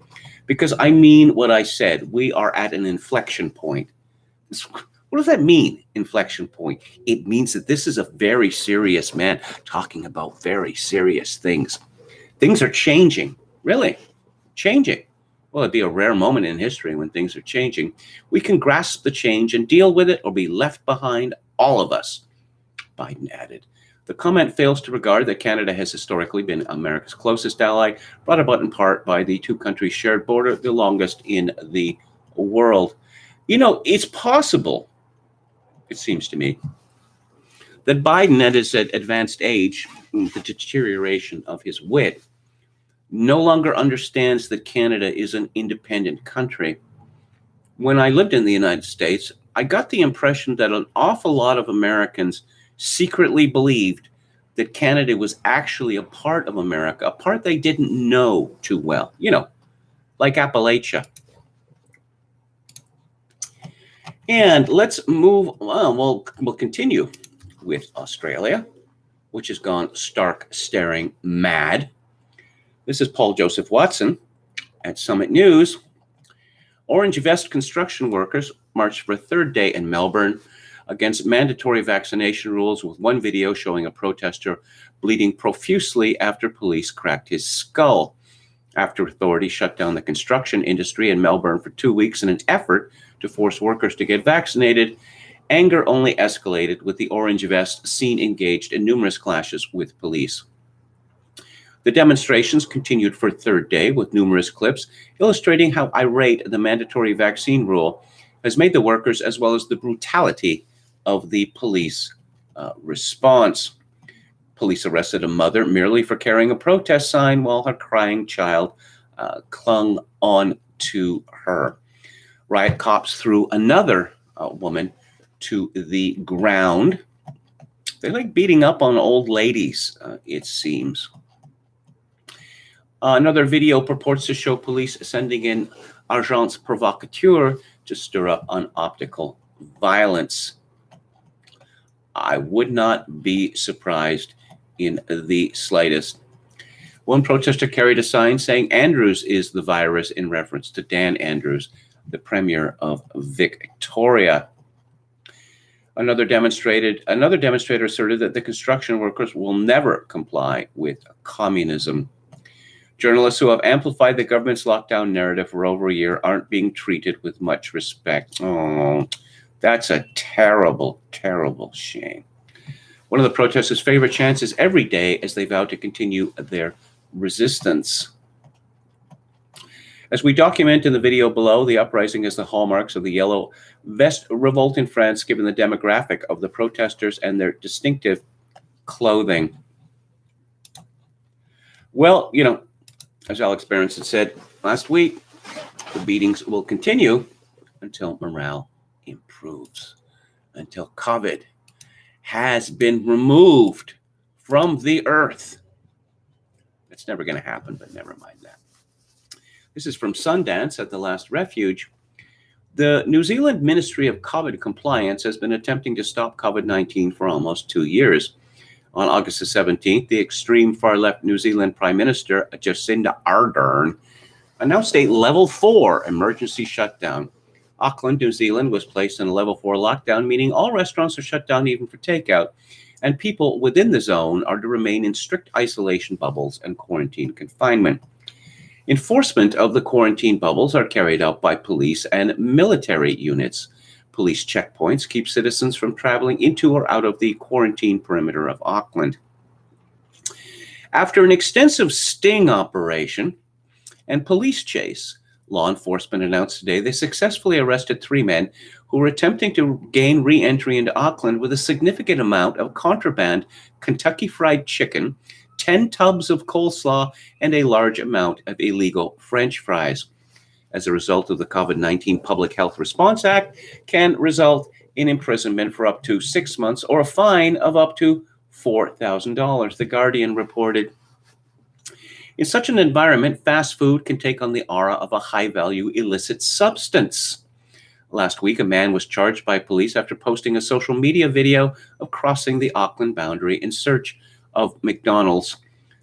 Because I mean what I said. We are at an inflection point. What does that mean, inflection point? It means that this is a very serious man talking about very serious things. Things are changing, really changing. Well, it'd be a rare moment in history when things are changing. We can grasp the change and deal with it or be left behind, all of us, Biden added. The comment fails to regard that Canada has historically been America's closest ally, brought about in part by the two countries' shared border, the longest in the world. You know, it's possible, it seems to me, that Biden, at his advanced age, the deterioration of his wit, no longer understands that Canada is an independent country. When I lived in the United States, I got the impression that an awful lot of Americans secretly believed that Canada was actually a part of America, a part they didn't know too well, you know, like Appalachia. And let's move on. We'll continue with Australia, which has gone stark staring mad. This is Paul Joseph Watson at Summit News. Orange vest construction workers marched for a third day in Melbourne against mandatory vaccination rules, with one video showing a protester bleeding profusely after police cracked his skull. After authorities shut down the construction industry in Melbourne for 2 weeks in an effort to force workers to get vaccinated, anger only escalated, with the orange vest seen engaged in numerous clashes with police. The demonstrations continued for a third day, with numerous clips illustrating how irate the mandatory vaccine rule has made the workers, as well as the brutality of the police response. Police arrested a mother merely for carrying a protest sign while her crying child clung on to her. Riot cops threw another woman to the ground. They like beating up on old ladies, it seems. Another video purports to show police sending in agents provocateurs to stir up unoptical violence. I would not be surprised in the slightest. One protester carried a sign saying Andrews is the virus, in reference to Dan Andrews, the Premier of Victoria. Another demonstrator asserted that the construction workers will never comply with communism. Journalists who have amplified the government's lockdown narrative for over a year aren't being treated with much respect. Oh, that's a terrible, terrible shame. One of the protesters' favorite chants is every day as they vow to continue their resistance. As we document in the video below, the uprising has the hallmarks of the yellow vest revolt in France, given the demographic of the protesters and their distinctive clothing. Well, you know, as Alex Berenson said last week, the beatings will continue until morale improves, until COVID has been removed from the earth. It's never going to happen, but never mind that. This is from Sundance at the Last Refuge. The New Zealand Ministry of COVID Compliance has been attempting to stop COVID-19 for almost 2 years. On August the 17th, the extreme far-left New Zealand Prime Minister, Jacinda Ardern, announced a level 4 emergency shutdown. Auckland, New Zealand, was placed in a level 4 lockdown, meaning all restaurants are shut down even for takeout, and people within the zone are to remain in strict isolation bubbles and quarantine confinement. Enforcement of the quarantine bubbles are carried out by police and military units. Police checkpoints keep citizens from traveling into or out of the quarantine perimeter of Auckland. After an extensive sting operation and police chase, law enforcement announced today they successfully arrested 3 men who were attempting to gain re-entry into Auckland with a significant amount of contraband Kentucky Fried Chicken, 10 tubs of coleslaw, and a large amount of illegal French fries. As a result of the COVID-19 Public Health Response Act, can result in imprisonment for up to 6 months or a fine of up to $4,000, The Guardian reported. In such an environment, fast food can take on the aura of a high-value illicit substance. Last week, a man was charged by police after posting a social media video of crossing the Auckland boundary in search of McDonald's.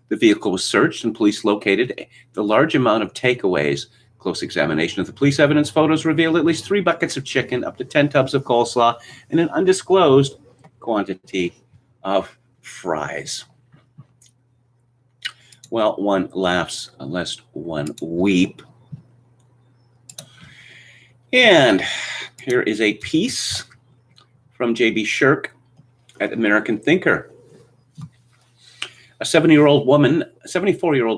The vehicle was searched and police located the large amount of takeaways. Close examination of the police evidence photos revealed at least 3 buckets of chicken, up to 10 tubs of coleslaw, and an undisclosed quantity of fries. Well, one laughs lest one weep. And here is a piece from J.B. Shirk at American Thinker. A 74-year-old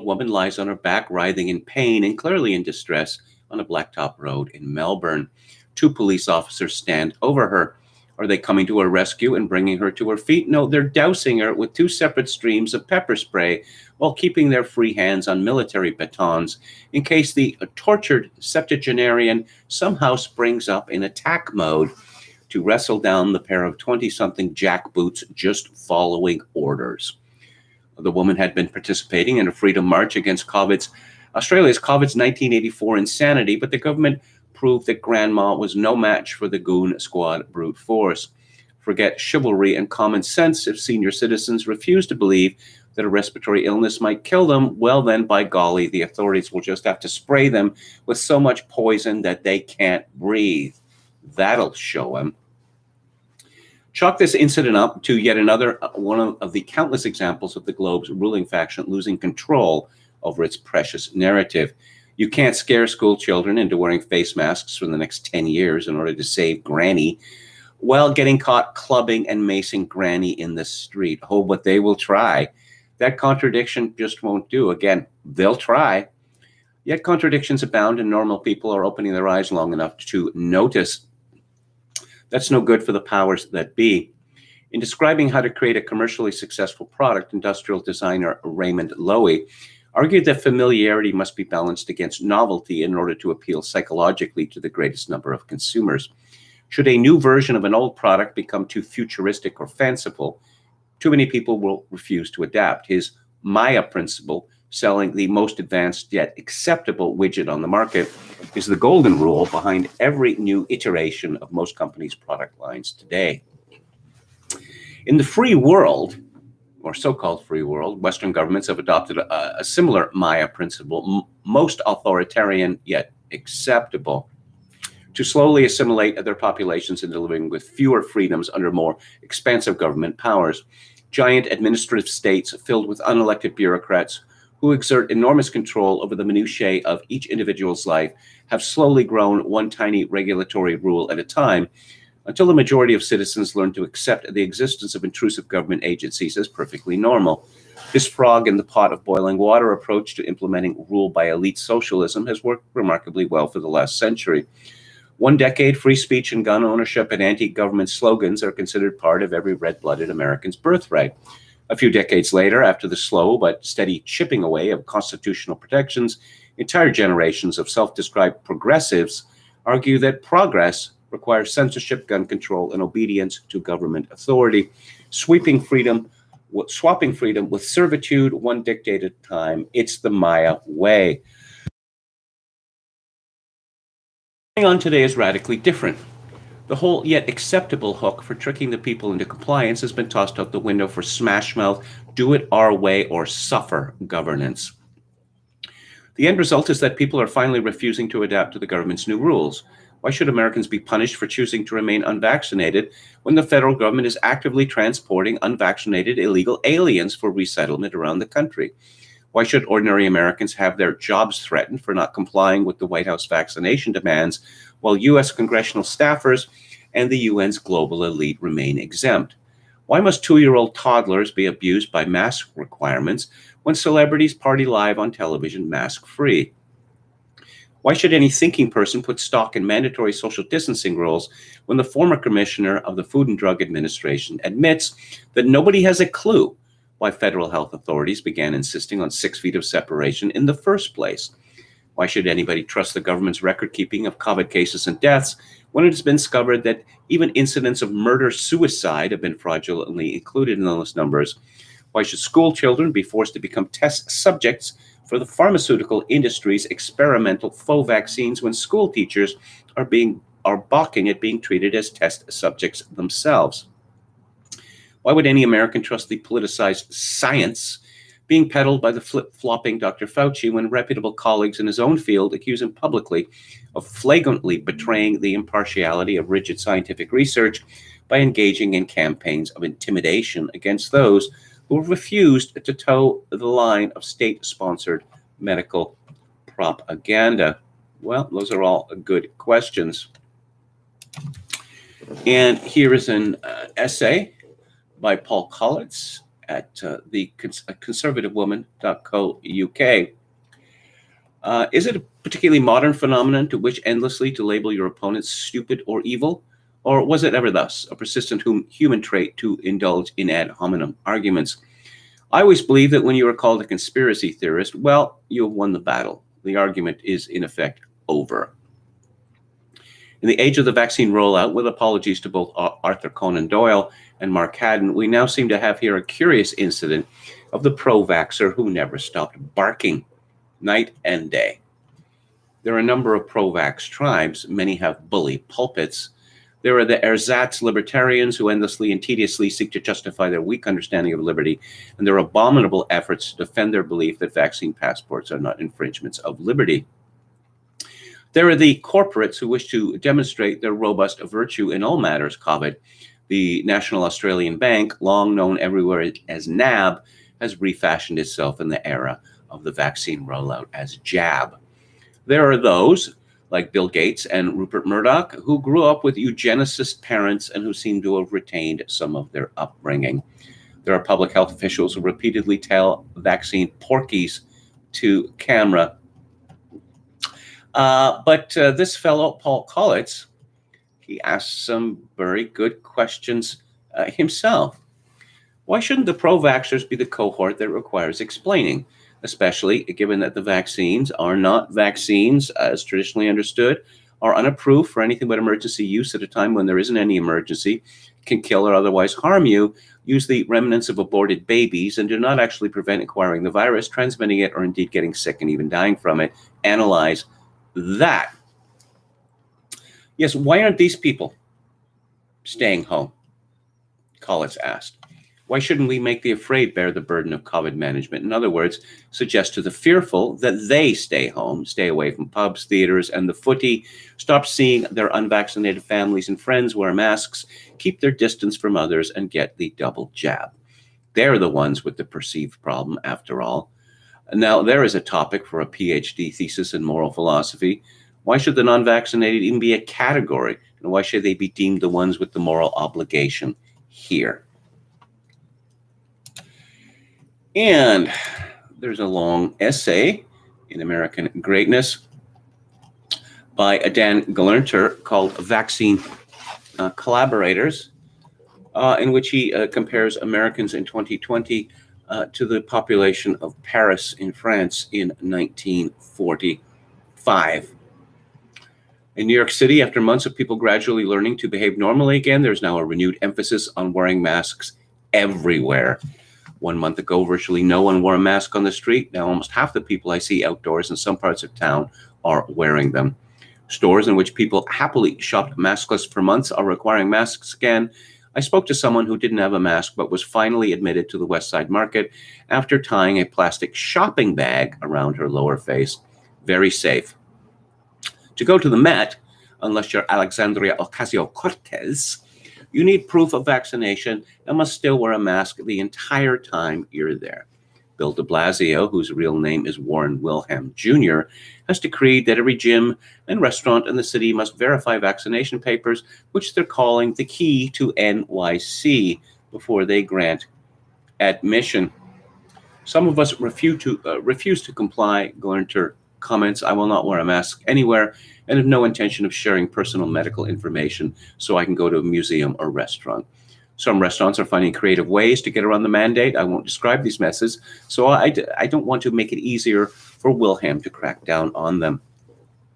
woman lies on her back, writhing in pain and clearly in distress on a blacktop road in Melbourne. 2 police officers stand over her. Are they coming to her rescue and bringing her to her feet? No, they're dousing her with 2 separate streams of pepper spray while keeping their free hands on military batons in case the tortured septuagenarian somehow springs up in attack mode to wrestle down the pair of 20-something jackboots just following orders. The woman had been participating in a freedom march against Australia's COVID's 1984 insanity, but the government proved that grandma was no match for the goon squad brute force. Forget chivalry and common sense. If senior citizens refuse to believe that a respiratory illness might kill them, well then, by golly, the authorities will just have to spray them with so much poison that they can't breathe. That'll show them. Chalk this incident up to yet another one of the countless examples of the globe's ruling faction losing control over its precious narrative. You can't scare school children into wearing face masks for the next 10 years in order to save Granny while getting caught clubbing and macing Granny in the street. Oh, but they will try. That contradiction just won't do. Again, they'll try. Yet contradictions abound and normal people are opening their eyes long enough to notice. That's no good for the powers that be. In describing how to create a commercially successful product, industrial designer Raymond Loewy argued that familiarity must be balanced against novelty in order to appeal psychologically to the greatest number of consumers. Should a new version of an old product become too futuristic or fanciful, too many people will refuse to adapt. His Maya principle, selling the most advanced yet acceptable widget on the market, is the golden rule behind every new iteration of most companies' product lines today. In the free world, or so-called free world, Western governments have adopted a similar Maya principle, most authoritarian yet acceptable, to slowly assimilate their populations into living with fewer freedoms under more expansive government powers. Giant administrative states filled with unelected bureaucrats who exert enormous control over the minutiae of each individual's life have slowly grown one tiny regulatory rule at a time until the majority of citizens learn to accept the existence of intrusive government agencies as perfectly normal. This frog in the pot of boiling water approach to implementing rule by elite socialism has worked remarkably well for the last century. 1 decade, free speech and gun ownership and anti-government slogans are considered part of every red-blooded American's birthright. A few decades later, after the slow but steady chipping away of constitutional protections, entire generations of self-described progressives argue that progress requires censorship, gun control, and obedience to government authority, swapping freedom with servitude, one dictate at a time. It's the Maya way. What on today is radically different. The whole yet acceptable hook for tricking the people into compliance has been tossed out the window for smash-mouth, do it our way or suffer governance. The end result is that people are finally refusing to adapt to the government's new rules. Why should Americans be punished for choosing to remain unvaccinated when the federal government is actively transporting unvaccinated illegal aliens for resettlement around the country? Why should ordinary Americans have their jobs threatened for not complying with the White House vaccination demands, while U.S. congressional staffers and the UN's global elite remain exempt? Why must 2-year-old toddlers be abused by mask requirements when celebrities party live on television mask-free? Why should any thinking person put stock in mandatory social distancing rules when the former commissioner of the Food and Drug Administration admits that nobody has a clue why federal health authorities began insisting on 6 feet of separation in the first place? Why should anybody trust the government's record-keeping of COVID cases and deaths when it has been discovered that even incidents of murder-suicide have been fraudulently included in those numbers? Why should school children be forced to become test subjects for the pharmaceutical industry's experimental faux vaccines when school teachers are being are balking at being treated as test subjects themselves. Why would any American trust the politicized science being peddled by the flip-flopping Dr. Fauci when reputable colleagues in his own field accuse him publicly of flagrantly betraying the impartiality of rigid scientific research by engaging in campaigns of intimidation against those who have refused to toe the line of state-sponsored medical propaganda? Well, those are all good questions. And here is an essay by Paul Collins at the conservativewoman.co.uk. Is it a particularly modern phenomenon to wish endlessly to label your opponents stupid or evil? Or was it ever thus, a persistent human trait to indulge in ad hominem arguments? I always believe that when you are called a conspiracy theorist, well, you have won the battle. The argument is, in effect, over. In the age of the vaccine rollout, with apologies to both Arthur Conan Doyle and Mark Haddon, we now seem to have here a curious incident of the pro-vaxxer who never stopped barking, night and day. There are a number of pro-vax tribes. Many have bully pulpits. There are the ersatz libertarians who endlessly and tediously seek to justify their weak understanding of liberty and their abominable efforts to defend their belief that vaccine passports are not infringements of liberty. There are the corporates who wish to demonstrate their robust virtue in all matters COVID. The National Australian Bank, long known everywhere as NAB, has refashioned itself in the era of the vaccine rollout as JAB. There are those, like Bill Gates and Rupert Murdoch, who grew up with eugenicist parents and who seem to have retained some of their upbringing. There are public health officials who repeatedly tell vaccine porkies to camera. But this fellow, Paul Collins, he asks some very good questions himself. Why shouldn't the pro-vaxxers be the cohort that requires explaining, especially given that the vaccines are not vaccines as traditionally understood, are unapproved for anything but emergency use at a time when there isn't any emergency, can kill or otherwise harm you, use the remnants of aborted babies, and do not actually prevent acquiring the virus, transmitting it, or indeed getting sick and even dying from it? Analyze that. Yes, why aren't these people staying home? Collins asked. Why shouldn't we make the afraid bear the burden of COVID management? In other words, suggest to the fearful that they stay home, stay away from pubs, theaters, and the footy, stop seeing their unvaccinated families and friends, wear masks, keep their distance from others, and get the double jab. They're the ones with the perceived problem, after all. Now, there is a topic for a PhD thesis in moral philosophy. Why should the non-vaccinated even be a category? And why should they be deemed the ones with the moral obligation here? And there's a long essay in American Greatness by Dan Galernter called Vaccine Collaborators, in which he compares Americans in 2020 to the population of Paris in France in 1945. In New York City, after months of people gradually learning to behave normally again, there's now a renewed emphasis on wearing masks everywhere. 1 month ago, virtually no one wore a mask on the street. Now almost half the people I see outdoors in some parts of town are wearing them. Stores in which people happily shopped maskless for months are requiring masks again. I spoke to someone who didn't have a mask but was finally admitted to the West Side Market after tying a plastic shopping bag around her lower face. Very safe. To go to the Met, unless you're Alexandria Ocasio-Cortez, you need proof of vaccination and must still wear a mask the entire time you're there. Bill de Blasio, whose real name is Warren Wilhelm Jr., has decreed that every gym and restaurant in the city must verify vaccination papers, which they're calling the key to NYC, before they grant admission. Some of us refuse to comply. Galernter comments, I will not wear a mask anywhere and have no intention of sharing personal medical information so I can go to a museum or restaurant. Some restaurants are finding creative ways to get around the mandate. I won't describe these messes, so I don't want to make it easier for Wilhelm to crack down on them.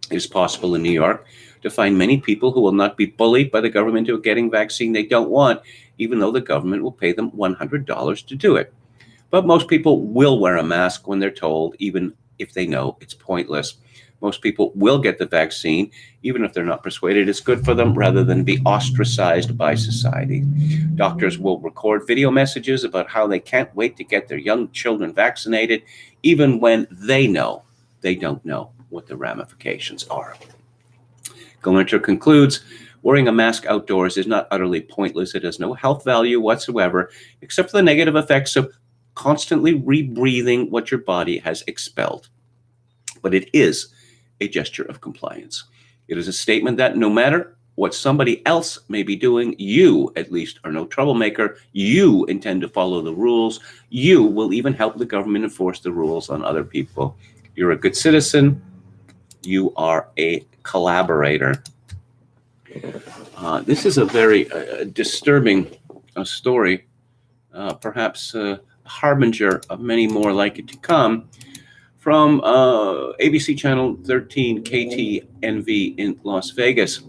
It is possible in New York to find many people who will not be bullied by the government into getting vaccine they don't want, even though the government will pay them $100 to do it. But most people will wear a mask when they're told, even if they know it's pointless. Most people will get the vaccine, even if they're not persuaded it's good for them, rather than be ostracized by society. Doctors will record video messages about how they can't wait to get their young children vaccinated, even when they know they don't know what the ramifications are. Galinter concludes, wearing a mask outdoors is not utterly pointless. It has no health value whatsoever, except for the negative effects of constantly rebreathing what your body has expelled. But it is a gesture of compliance. It is a statement that no matter what somebody else may be doing, you at least are no troublemaker. You intend to follow the rules. You will even help the government enforce the rules on other people. You're a good citizen. You are a collaborator. This is a very disturbing story, perhaps a harbinger of many more like it to come, from ABC Channel 13 KTNV in Las Vegas.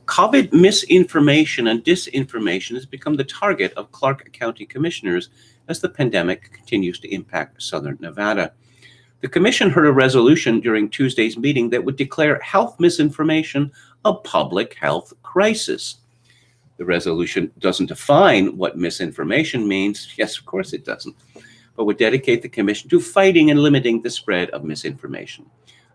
COVID misinformation and disinformation has become the target of Clark County commissioners as the pandemic continues to impact Southern Nevada. The commission heard a resolution during Tuesday's meeting that would declare health misinformation a public health crisis. The resolution doesn't define what misinformation means. Yes, of course it doesn't, but would dedicate the commission to fighting and limiting the spread of misinformation.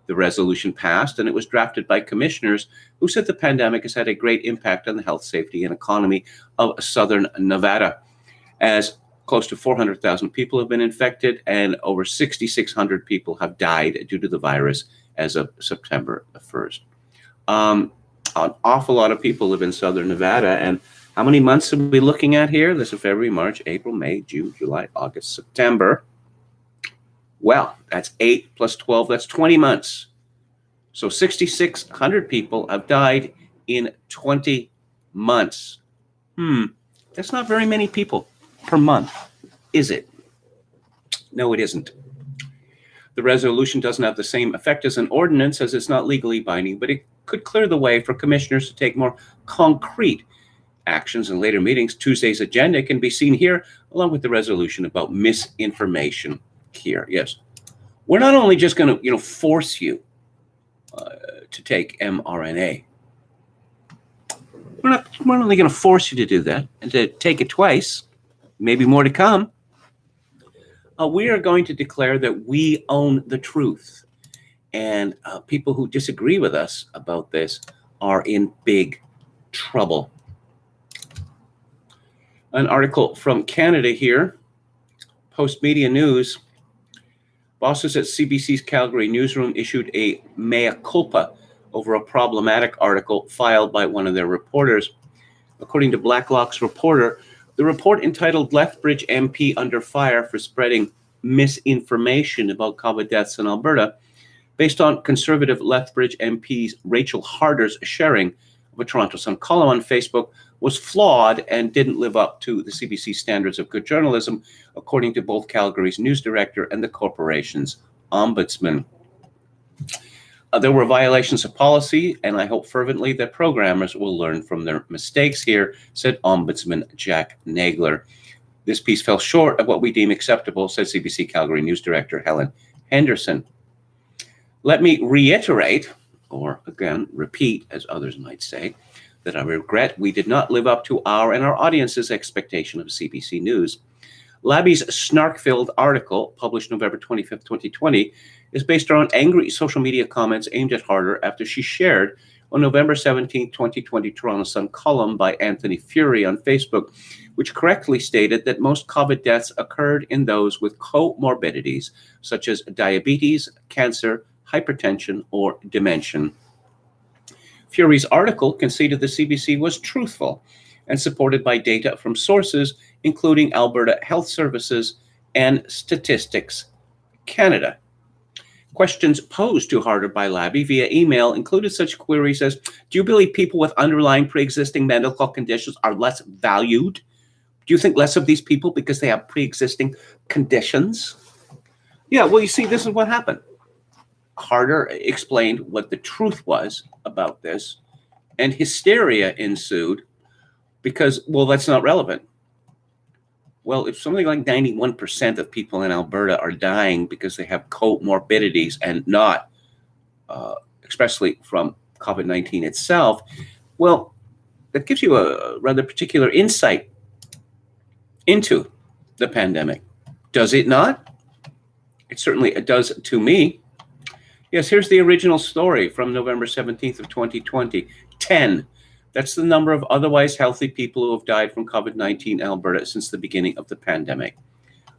The resolution passed, and it was drafted by commissioners who said the pandemic has had a great impact on the health, safety, and economy of Southern Nevada, as close to 400,000 people have been infected and over 6,600 people have died due to the virus as of September 1st. An awful lot of people live in Southern Nevada, and how many months are we looking at here? This is February, March, April, May, June, July, August, September. Well, that's 8 plus 12, that's 20 months. So 6,600 people have died in 20 months. That's not very many people per month, is it? No, it isn't. The resolution doesn't have the same effect as an ordinance, as it's not legally binding, but it could clear the way for commissioners to take more concrete actions in later meetings. Tuesday's agenda can be seen here, along with the resolution about misinformation here. Yes, we're not only just going to, force you to take mRNA. We're not only going to force you to do that and to take it twice, maybe more to come. We are going to declare that we own the truth, and people who disagree with us about this are in big trouble. An article from Canada here, Post Media News. Bosses at CBC's Calgary newsroom issued a mea culpa over a problematic article filed by one of their reporters. According to Blacklock's reporter, the report entitled Lethbridge MP Under Fire for Spreading Misinformation About COVID Deaths in Alberta, based on conservative Lethbridge MP Rachel Harder's sharing of a Toronto Sun column on Facebook, was flawed and didn't live up to the CBC standards of good journalism, according to both Calgary's news director and the corporation's ombudsman. There were violations of policy, and I hope fervently that programmers will learn from their mistakes here, said Ombudsman Jack Nagler. This piece fell short of what we deem acceptable, said CBC Calgary News Director Helen Henderson. Let me reiterate, or again, repeat, as others might say, that I regret we did not live up to our and our audience's expectation of CBC News. Labby's snark-filled article, published November 25th, 2020, is based on angry social media comments aimed at Harder after she shared on November 17, 2020, Toronto Sun column by Anthony Fury on Facebook, which correctly stated that most COVID deaths occurred in those with comorbidities, such as diabetes, cancer, hypertension, or dementia. Fury's article conceded the CBC was truthful and supported by data from sources including Alberta Health Services and Statistics Canada. Questions posed to Harder by Labby via email included such queries as, do you believe people with underlying pre-existing medical conditions are less valued? Do you think less of these people because they have pre-existing conditions? Yeah, well, you see, this is what happened. Harder explained what the truth was about this, and hysteria ensued because, well, that's not relevant. Well, if something like 91% of people in Alberta are dying because they have comorbidities and not especially from COVID-19 itself, well, that gives you a rather particular insight into the pandemic. Does it not? It does to me. Yes, here's the original story from November 17th of 2020. 10. That's the number of otherwise healthy people who have died from COVID-19 in Alberta since the beginning of the pandemic.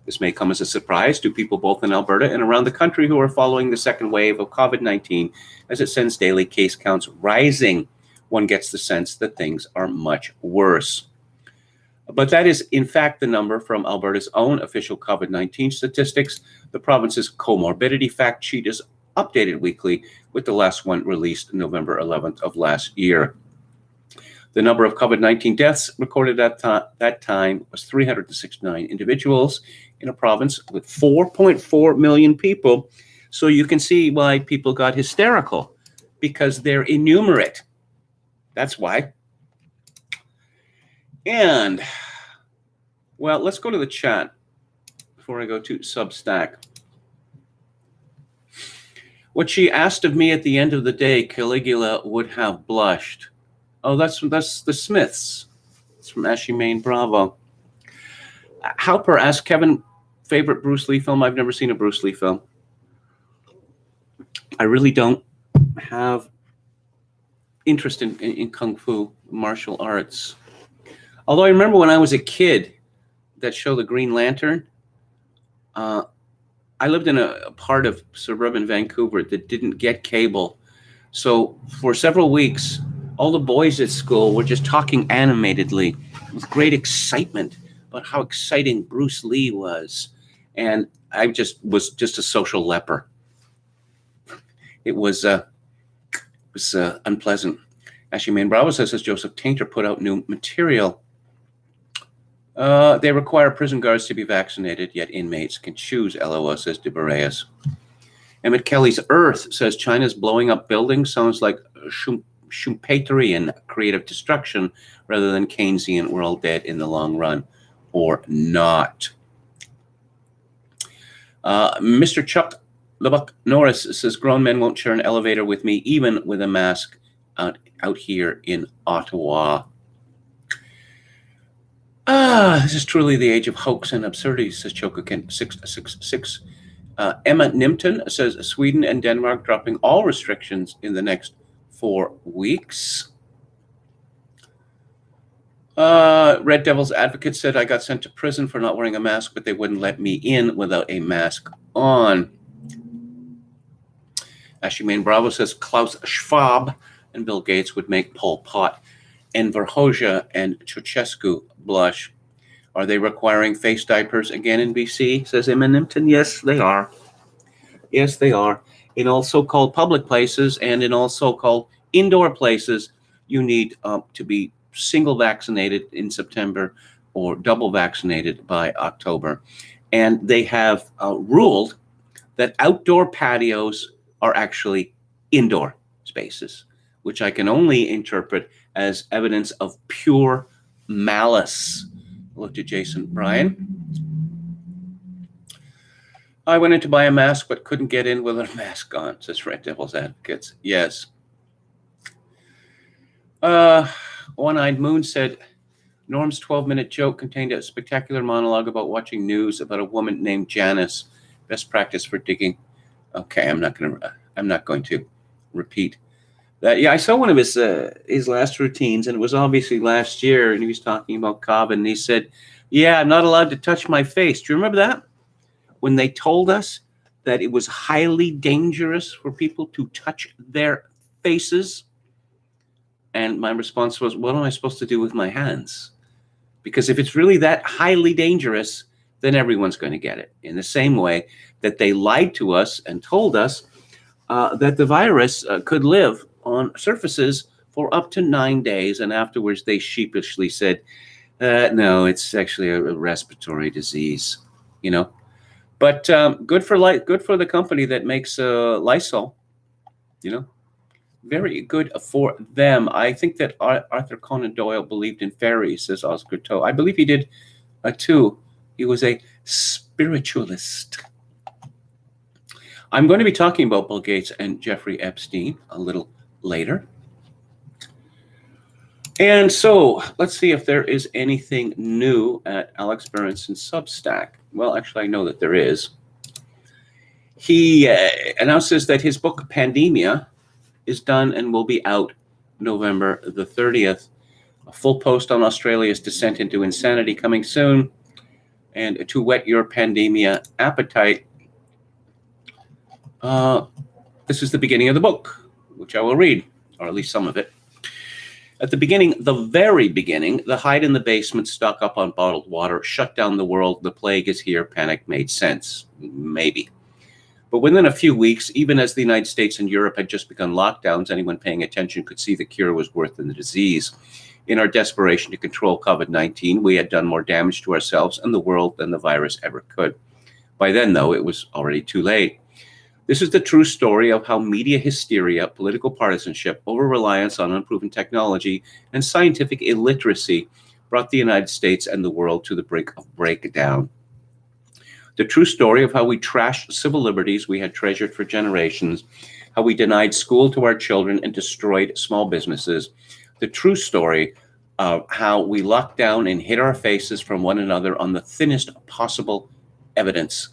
This may come as a surprise to people both in Alberta and around the country who are following the second wave of COVID-19 as it sends daily case counts rising. One gets the sense that things are much worse. But that is, in fact, the number from Alberta's own official COVID-19 statistics. The province's comorbidity fact sheet is updated weekly, with the last one released November 11th of last year. The number of COVID-19 deaths recorded at that time was 369 individuals in a province with 4.4 million people. So you can see why people got hysterical, because they're innumerate. That's why. And, well, let's go to the chat before I go to Substack. What she asked of me at the end of the day, Caligula would have blushed. Oh, that's the Smiths. It's from Ashy Main Bravo. Halper asked Kevin, favorite Bruce Lee film? I've never seen a Bruce Lee film. I really don't have interest in Kung Fu, martial arts. Although I remember when I was a kid, that show, The Green Lantern, I lived in a part of suburban Vancouver that didn't get cable. So for several weeks, all the boys at school were just talking animatedly with great excitement about how exciting Bruce Lee was. And I was just a social leper. It was unpleasant. Ashley Main Bravo says, as Joseph Tainter put out new material, they require prison guards to be vaccinated, yet inmates can choose, LOL, says De Boreas. Emmett Kelly's Earth says, China's blowing up buildings sounds like Schumpeterian creative destruction rather than Keynesian, we're all dead in the long run, or not. Mr. Chuck LeBuck Norris says, grown men won't share an elevator with me, even with a mask out here in Ottawa. This is truly the age of hoax and absurdity, says Chokokin 666. Emma Nimpton says, Sweden and Denmark dropping all restrictions in the next 4 weeks. Red Devil's Advocate said, I got sent to prison for not wearing a mask, but they wouldn't let me in without a mask on. Ashley Main Bravo says, Klaus Schwab and Bill Gates would make Pol Pot, Enver Hoxha and Ceausescu blush. Are they requiring face diapers again in BC, says Emma Nimpton? Yes, they are. Yes, they are. In all so-called public places and in all so-called indoor places, you need to be single vaccinated in September or double vaccinated by October. And they have ruled that outdoor patios are actually indoor spaces, which I can only interpret as evidence of pure malice. Look to Jason Bryan. I went in to buy a mask, but couldn't get in with a mask on, says Red Devil's Advocates. Yes. One-Eyed Moon said, Norm's 12-minute joke contained a spectacular monologue about watching news about a woman named Janice. Best practice for digging. Okay, I'm not going to repeat that. Yeah, I saw one of his last routines, and it was obviously last year, and he was talking about COVID, and he said, yeah, I'm not allowed to touch my face. Do you remember that? When they told us that it was highly dangerous for people to touch their faces. And my response was, what am I supposed to do with my hands? Because if it's really that highly dangerous, then everyone's going to get it. In the same way that they lied to us and told us that the virus could live on surfaces for up to 9 days. And afterwards, they sheepishly said, no, it's actually a respiratory disease, you know. But good for the company that makes Lysol, you know. Very good for them. I think that Arthur Conan Doyle believed in fairies, says Oscar Toe. I believe he did too. He was a spiritualist. I'm going to be talking about Bill Gates and Jeffrey Epstein a little later. And so let's see if there is anything new at Alex Berenson's Substack. Well, actually, I know that there is. He announces that his book, Pandemia, is done and will be out November the 30th. A full post on Australia's descent into insanity coming soon. And to whet your pandemia appetite, this is the beginning of the book, which I will read, or at least some of it. At the beginning, the very beginning, the hide in the basement, stock up on bottled water, shut down the world, the plague is here, panic made sense. Maybe. But within a few weeks, even as the United States and Europe had just begun lockdowns, anyone paying attention could see the cure was worse than the disease. In our desperation to control COVID-19, we had done more damage to ourselves and the world than the virus ever could. By then, though, it was already too late. This is the true story of how media hysteria, political partisanship, over-reliance on unproven technology, and scientific illiteracy brought the United States and the world to the brink of breakdown. The true story of how we trashed civil liberties we had treasured for generations, how we denied school to our children and destroyed small businesses. The true story of how we locked down and hid our faces from one another on the thinnest possible evidence,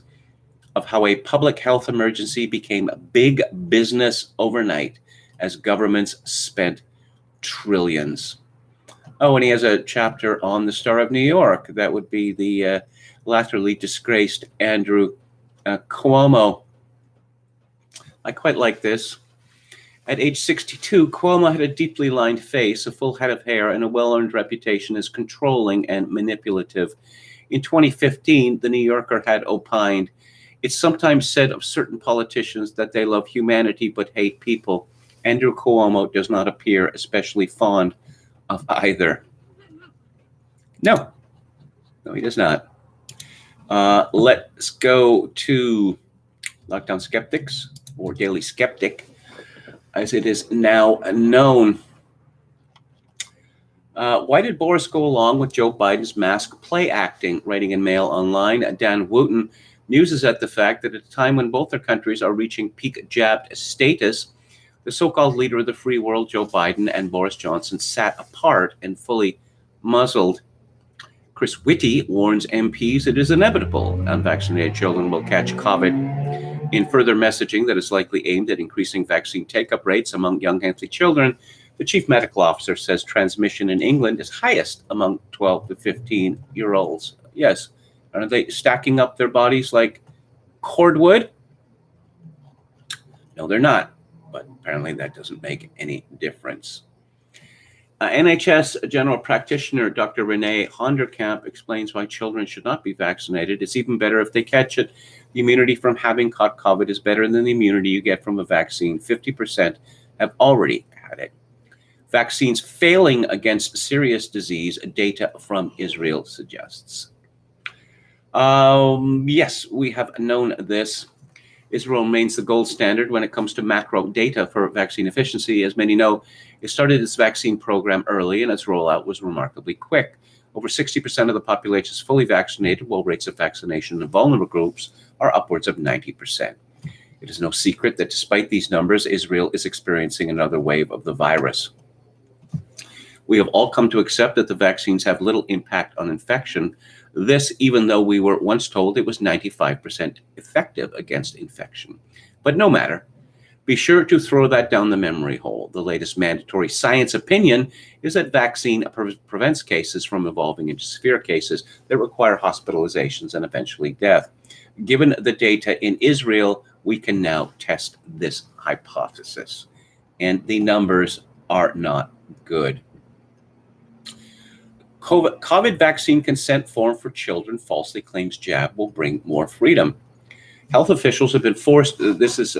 of how a public health emergency became big business overnight as governments spent trillions. Oh, and he has a chapter on the Star of New York. That would be the latterly disgraced Andrew Cuomo. I quite like this. At age 62, Cuomo had a deeply lined face, a full head of hair, and a well-earned reputation as controlling and manipulative. In 2015, The New Yorker had opined, "It's sometimes said of certain politicians that they love humanity but hate people. Andrew Cuomo does not appear especially fond of either." No, he does not. Let's go to Lockdown Skeptics, or Daily Skeptic, as it is now known. Why did Boris go along with Joe Biden's mask play acting? Writing in Mail Online, Dan Wooten muses at the fact that at a time when both their countries are reaching peak jabbed status, the so-called leader of the free world, Joe Biden, and Boris Johnson sat apart and fully muzzled. Chris Whitty warns MPs it is inevitable unvaccinated children will catch COVID. In further messaging that is likely aimed at increasing vaccine take-up rates among young healthy children, the chief medical officer says transmission in England is highest among 12 to 15-year-olds. Yes. Are they stacking up their bodies like cordwood? No, they're not. But apparently that doesn't make any difference. NHS general practitioner Dr. Renee Honderkamp explains why children should not be vaccinated. It's even better if they catch it. The immunity from having caught COVID is better than the immunity you get from a vaccine. 50% have already had it. Vaccines failing against serious disease, data from Israel suggests. Yes, we have known this. Israel remains the gold standard when it comes to macro data for vaccine efficiency. As many know, it started its vaccine program early and its rollout was remarkably quick. Over 60% of the population is fully vaccinated, while rates of vaccination in vulnerable groups are upwards of 90%. It is no secret that despite these numbers, Israel is experiencing another wave of the virus. We have all come to accept that the vaccines have little impact on infection. This, even though we were once told it was 95% effective against infection. But no matter. Be sure to throw that down the memory hole. The latest mandatory science opinion is that vaccine prevents cases from evolving into severe cases that require hospitalizations and eventually death. Given the data in Israel, we can now test this hypothesis. And the numbers are not good. COVID vaccine consent form for children falsely claims jab will bring more freedom. Health officials have been forced, this is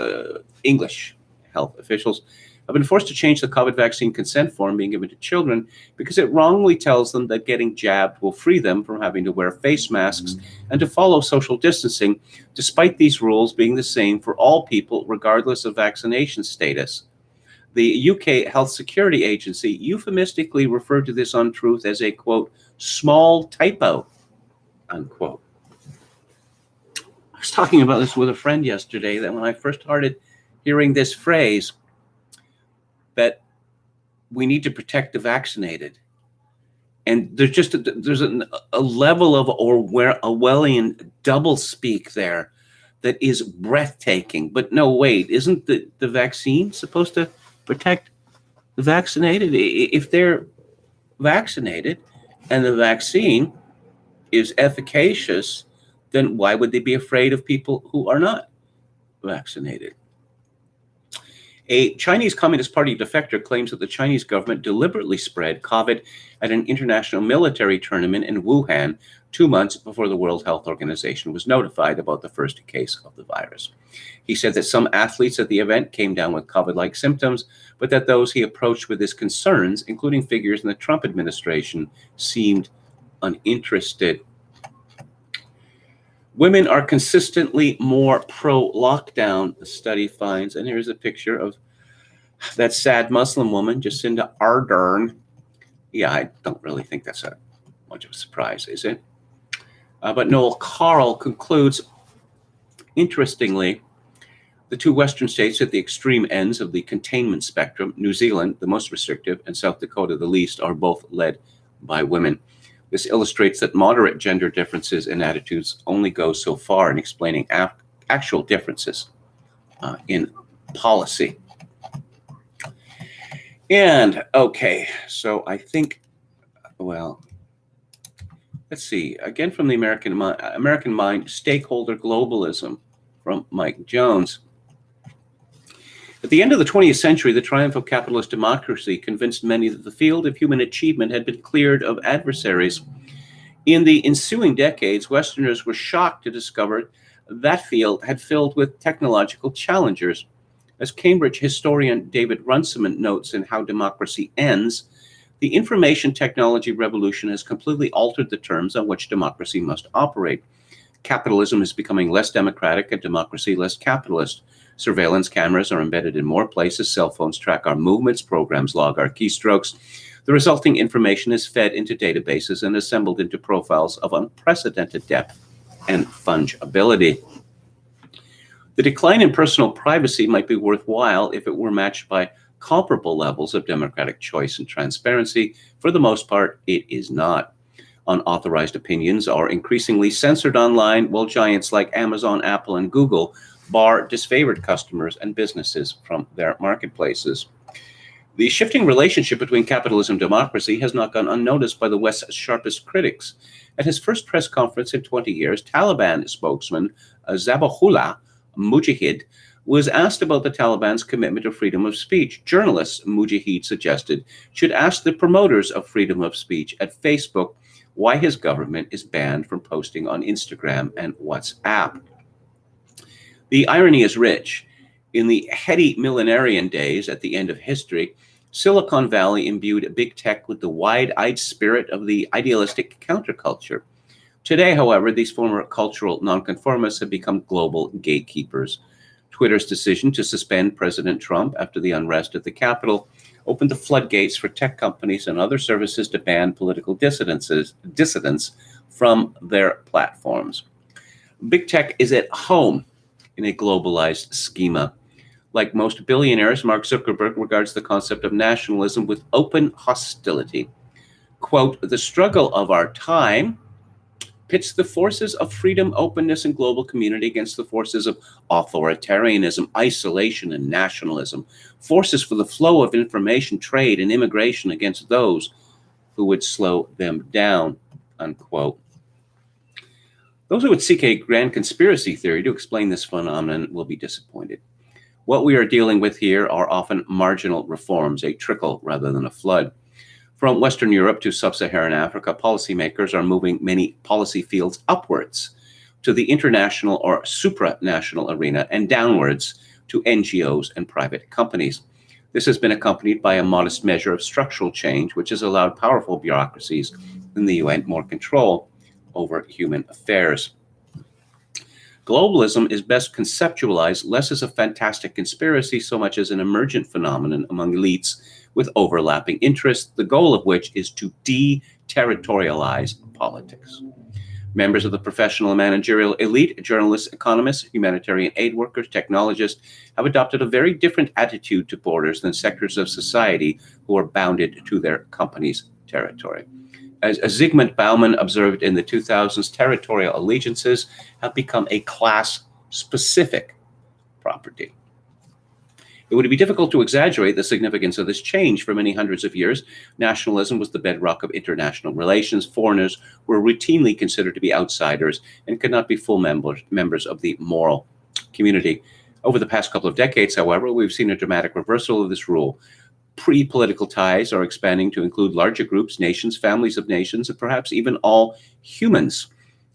English health officials, have been forced to change the COVID vaccine consent form being given to children because it wrongly tells them that getting jabbed will free them from having to wear face masks and to follow social distancing, despite these rules being the same for all people regardless of vaccination status. The UK Health Security Agency euphemistically referred to this untruth as a, quote, small typo, unquote. was talking about this with a friend yesterday, that when I first started hearing this phrase, that we need to protect the vaccinated, and there's a level of Orwellian doublespeak there that is breathtaking. But no, wait, isn't the vaccine supposed to protect the vaccinated? If they're vaccinated and the vaccine is efficacious, then why would they be afraid of people who are not vaccinated? A Chinese Communist Party defector claims that the Chinese government deliberately spread COVID at an international military tournament in Wuhan 2 months before the World Health Organization was notified about the first case of the virus. He said that some athletes at the event came down with COVID-like symptoms, but that those he approached with his concerns, including figures in the Trump administration, seemed uninterested. Women are consistently more pro-lockdown, the study finds. And here's a picture of that sad Muslim woman, Jacinda Ardern. Yeah, I don't really think that's much of a surprise, is it? But Noel Carl concludes, interestingly, the two Western states at the extreme ends of the containment spectrum, New Zealand, the most restrictive, and South Dakota, the least, are both led by women. This illustrates that moderate gender differences in attitudes only go so far in explaining actual differences in policy. And, okay, so I think, well, let's see, again from the American Mind, Stakeholder Globalism, from Mike Jones. At the end of the 20th century, the triumph of capitalist democracy convinced many that the field of human achievement had been cleared of adversaries. In the ensuing decades, Westerners were shocked to discover that field had filled with technological challengers. As Cambridge historian David Runciman notes in How Democracy Ends, the information technology revolution has completely altered the terms on which democracy must operate. Capitalism is becoming less democratic and democracy less capitalist. Surveillance cameras are embedded in more places. Cell phones track our movements. Programs log our keystrokes. The resulting information is fed into databases and assembled into profiles of unprecedented depth and fungibility. The decline in personal privacy might be worthwhile if it were matched by comparable levels of democratic choice and transparency. For the most part, it is not. Unauthorized opinions are increasingly censored online, while giants like Amazon, Apple, and Google bar disfavored customers and businesses from their marketplaces. The shifting relationship between capitalism and democracy has not gone unnoticed by the West's sharpest critics. At his first press conference in 20 years, Taliban spokesman Zabihullah Mujahid was asked about the Taliban's commitment to freedom of speech. Journalists, Mujahid suggested, should ask the promoters of freedom of speech at Facebook why his government is banned from posting on Instagram and WhatsApp. The irony is rich. In the heady millenarian days at the end of history, Silicon Valley imbued big tech with the wide-eyed spirit of the idealistic counterculture. Today, however, these former cultural nonconformists have become global gatekeepers. Twitter's decision to suspend President Trump after the unrest at the Capitol opened the floodgates for tech companies and other services to ban political dissidents from their platforms. Big tech is at home in a globalized schema. Like most billionaires, Mark Zuckerberg regards the concept of nationalism with open hostility. Quote, "The struggle of our time pits the forces of freedom, openness, and global community against the forces of authoritarianism, isolation, and nationalism, forces for the flow of information, trade, and immigration against those who would slow them down," unquote. Those who would seek a grand conspiracy theory to explain this phenomenon will be disappointed. What we are dealing with here are often marginal reforms, a trickle rather than a flood. From Western Europe to sub-Saharan Africa, policymakers are moving many policy fields upwards to the international or supranational arena and downwards to NGOs and private companies. This has been accompanied by a modest measure of structural change, which has allowed powerful bureaucracies in the UN more control over human affairs. Globalism is best conceptualized less as a fantastic conspiracy so much as an emergent phenomenon among elites with overlapping interests, the goal of which is to de-territorialize politics. Members of the professional and managerial elite, journalists, economists, humanitarian aid workers, technologists, have adopted a very different attitude to borders than sectors of society who are bounded to their company's territory. As Zygmunt Bauman observed in the 2000s, territorial allegiances have become a class-specific property. It would be difficult to exaggerate the significance of this change. For many hundreds of years, nationalism was the bedrock of international relations. Foreigners were routinely considered to be outsiders and could not be full members of the moral community. Over the past couple of decades, however, we've seen a dramatic reversal of this rule. Pre-political ties are expanding to include larger groups, nations, families of nations, and perhaps even all humans.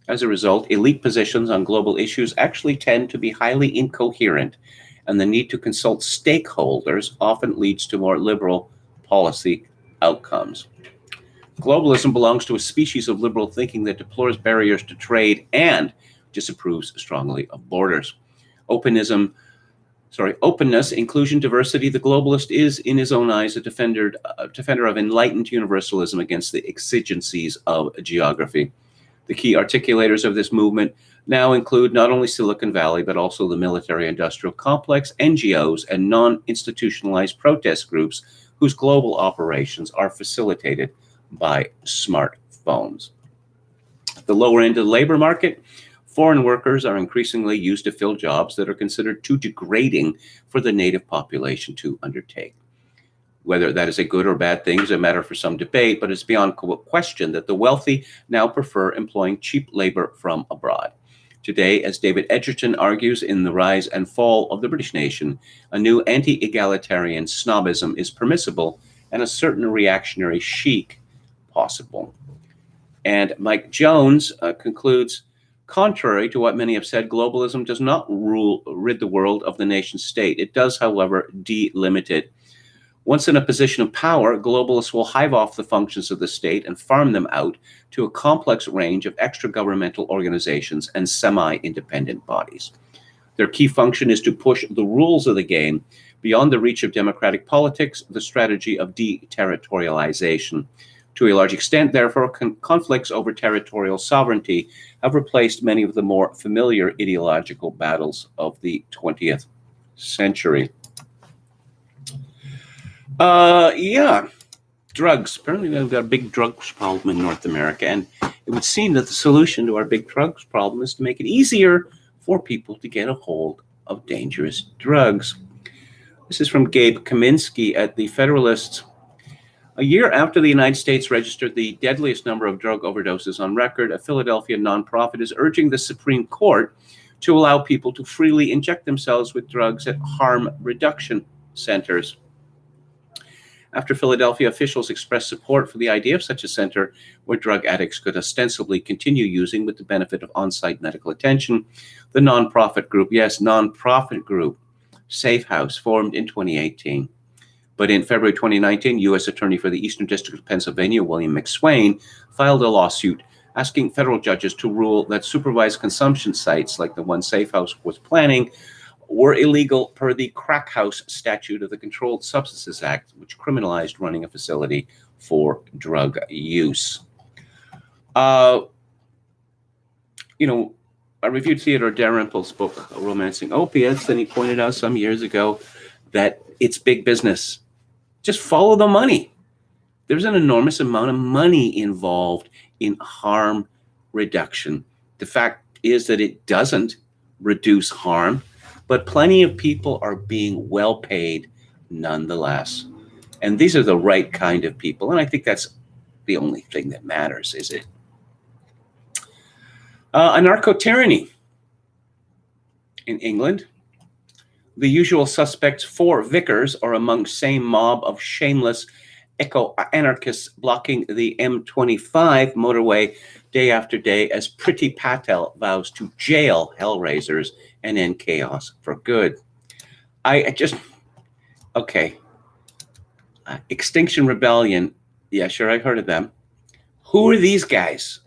As a result, elite positions on global issues actually tend to be highly incoherent, and the need to consult stakeholders often leads to more liberal policy outcomes. Globalism belongs to a species of liberal thinking that deplores barriers to trade and disapproves strongly of borders. Openness, inclusion, diversity. The globalist is, in his own eyes, a defender of enlightened universalism against the exigencies of geography. The key articulators of this movement now include not only Silicon Valley, but also the military-industrial complex, NGOs, and non-institutionalized protest groups whose global operations are facilitated by smartphones. At the lower end of the labor market, foreign workers are increasingly used to fill jobs that are considered too degrading for the native population to undertake. Whether that is a good or bad thing is a matter for some debate, but it's beyond question that the wealthy now prefer employing cheap labor from abroad. Today, as David Edgerton argues in The Rise and Fall of the British Nation, a new anti-egalitarian snobism is permissible and a certain reactionary chic possible. And Mike Jones concludes, contrary to what many have said, globalism does not rid the world of the nation state. It does, however, delimit it. Once in a position of power, globalists will hive off the functions of the state and farm them out to a complex range of extra-governmental organizations and semi-independent bodies. Their key function is to push the rules of the game beyond the reach of democratic politics, the strategy of deterritorialization. To a large extent, therefore, conflicts over territorial sovereignty have replaced many of the more familiar ideological battles of the 20th century. Drugs. Apparently we've got a big drugs problem in North America, and it would seem that the solution to our big drugs problem is to make it easier for people to get a hold of dangerous drugs. This is from Gabe Kaminsky at The Federalist. A year after the United States registered the deadliest number of drug overdoses on record, a Philadelphia nonprofit is urging the Supreme Court to allow people to freely inject themselves with drugs at harm reduction centers. After Philadelphia officials expressed support for the idea of such a center where drug addicts could ostensibly continue using with the benefit of on-site medical attention, the nonprofit group, Safe House, formed in 2018. But in February 2019, U.S. Attorney for the Eastern District of Pennsylvania, William McSwain, filed a lawsuit asking federal judges to rule that supervised consumption sites like the one Safe House was planning were illegal per the Crack House statute of the Controlled Substances Act, which criminalized running a facility for drug use. I reviewed Theodore Dalrymple's book, Romancing Opiates, and he pointed out some years ago that it's big business. Just follow the money. There's an enormous amount of money involved in harm reduction. The fact is that it doesn't reduce harm, but plenty of people are being well paid nonetheless. And these are the right kind of people. And I think that's the only thing that matters, is it? Anarcho-tyranny in England. The usual suspects, 4 vicars, are among same mob of shameless eco-anarchists blocking the M25 motorway day after day as Priti Patel vows to jail hellraisers and end chaos for good. Extinction Rebellion. Yeah, sure, I've heard of them. Who are these guys?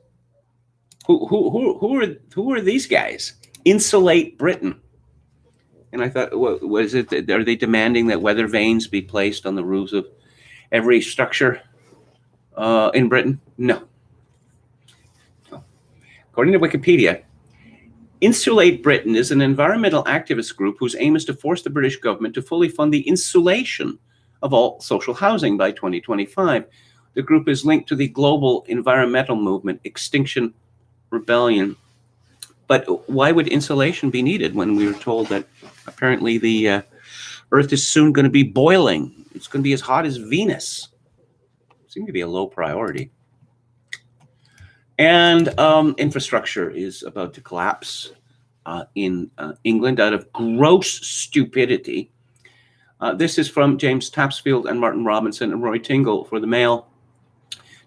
Who are these guys? Insulate Britain. And I thought, what is it? Are they demanding that weather vanes be placed on the roofs of every structure in Britain? No. According to Wikipedia, Insulate Britain is an environmental activist group whose aim is to force the British government to fully fund the insulation of all social housing by 2025. The group is linked to the global environmental movement, Extinction Rebellion. But why would insulation be needed when we were told that apparently the Earth is soon going to be boiling? It's going to be as hot as Venus. Seems to be a low priority. And infrastructure is about to collapse in England out of gross stupidity. This is from James Tapsfield and Martin Robinson and Roy Tingle for the Mail.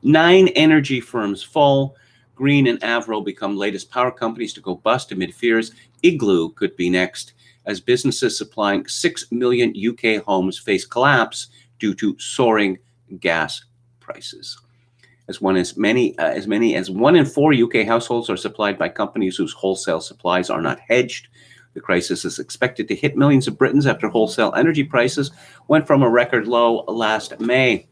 9 energy firms fall. Green and Avro become latest power companies to go bust amid fears Igloo could be next, as businesses supplying 6 million UK homes face collapse due to soaring gas prices. As many as 1 in 4 UK households are supplied by companies whose wholesale supplies are not hedged. The crisis is expected to hit millions of Britons after wholesale energy prices went from a record low last May.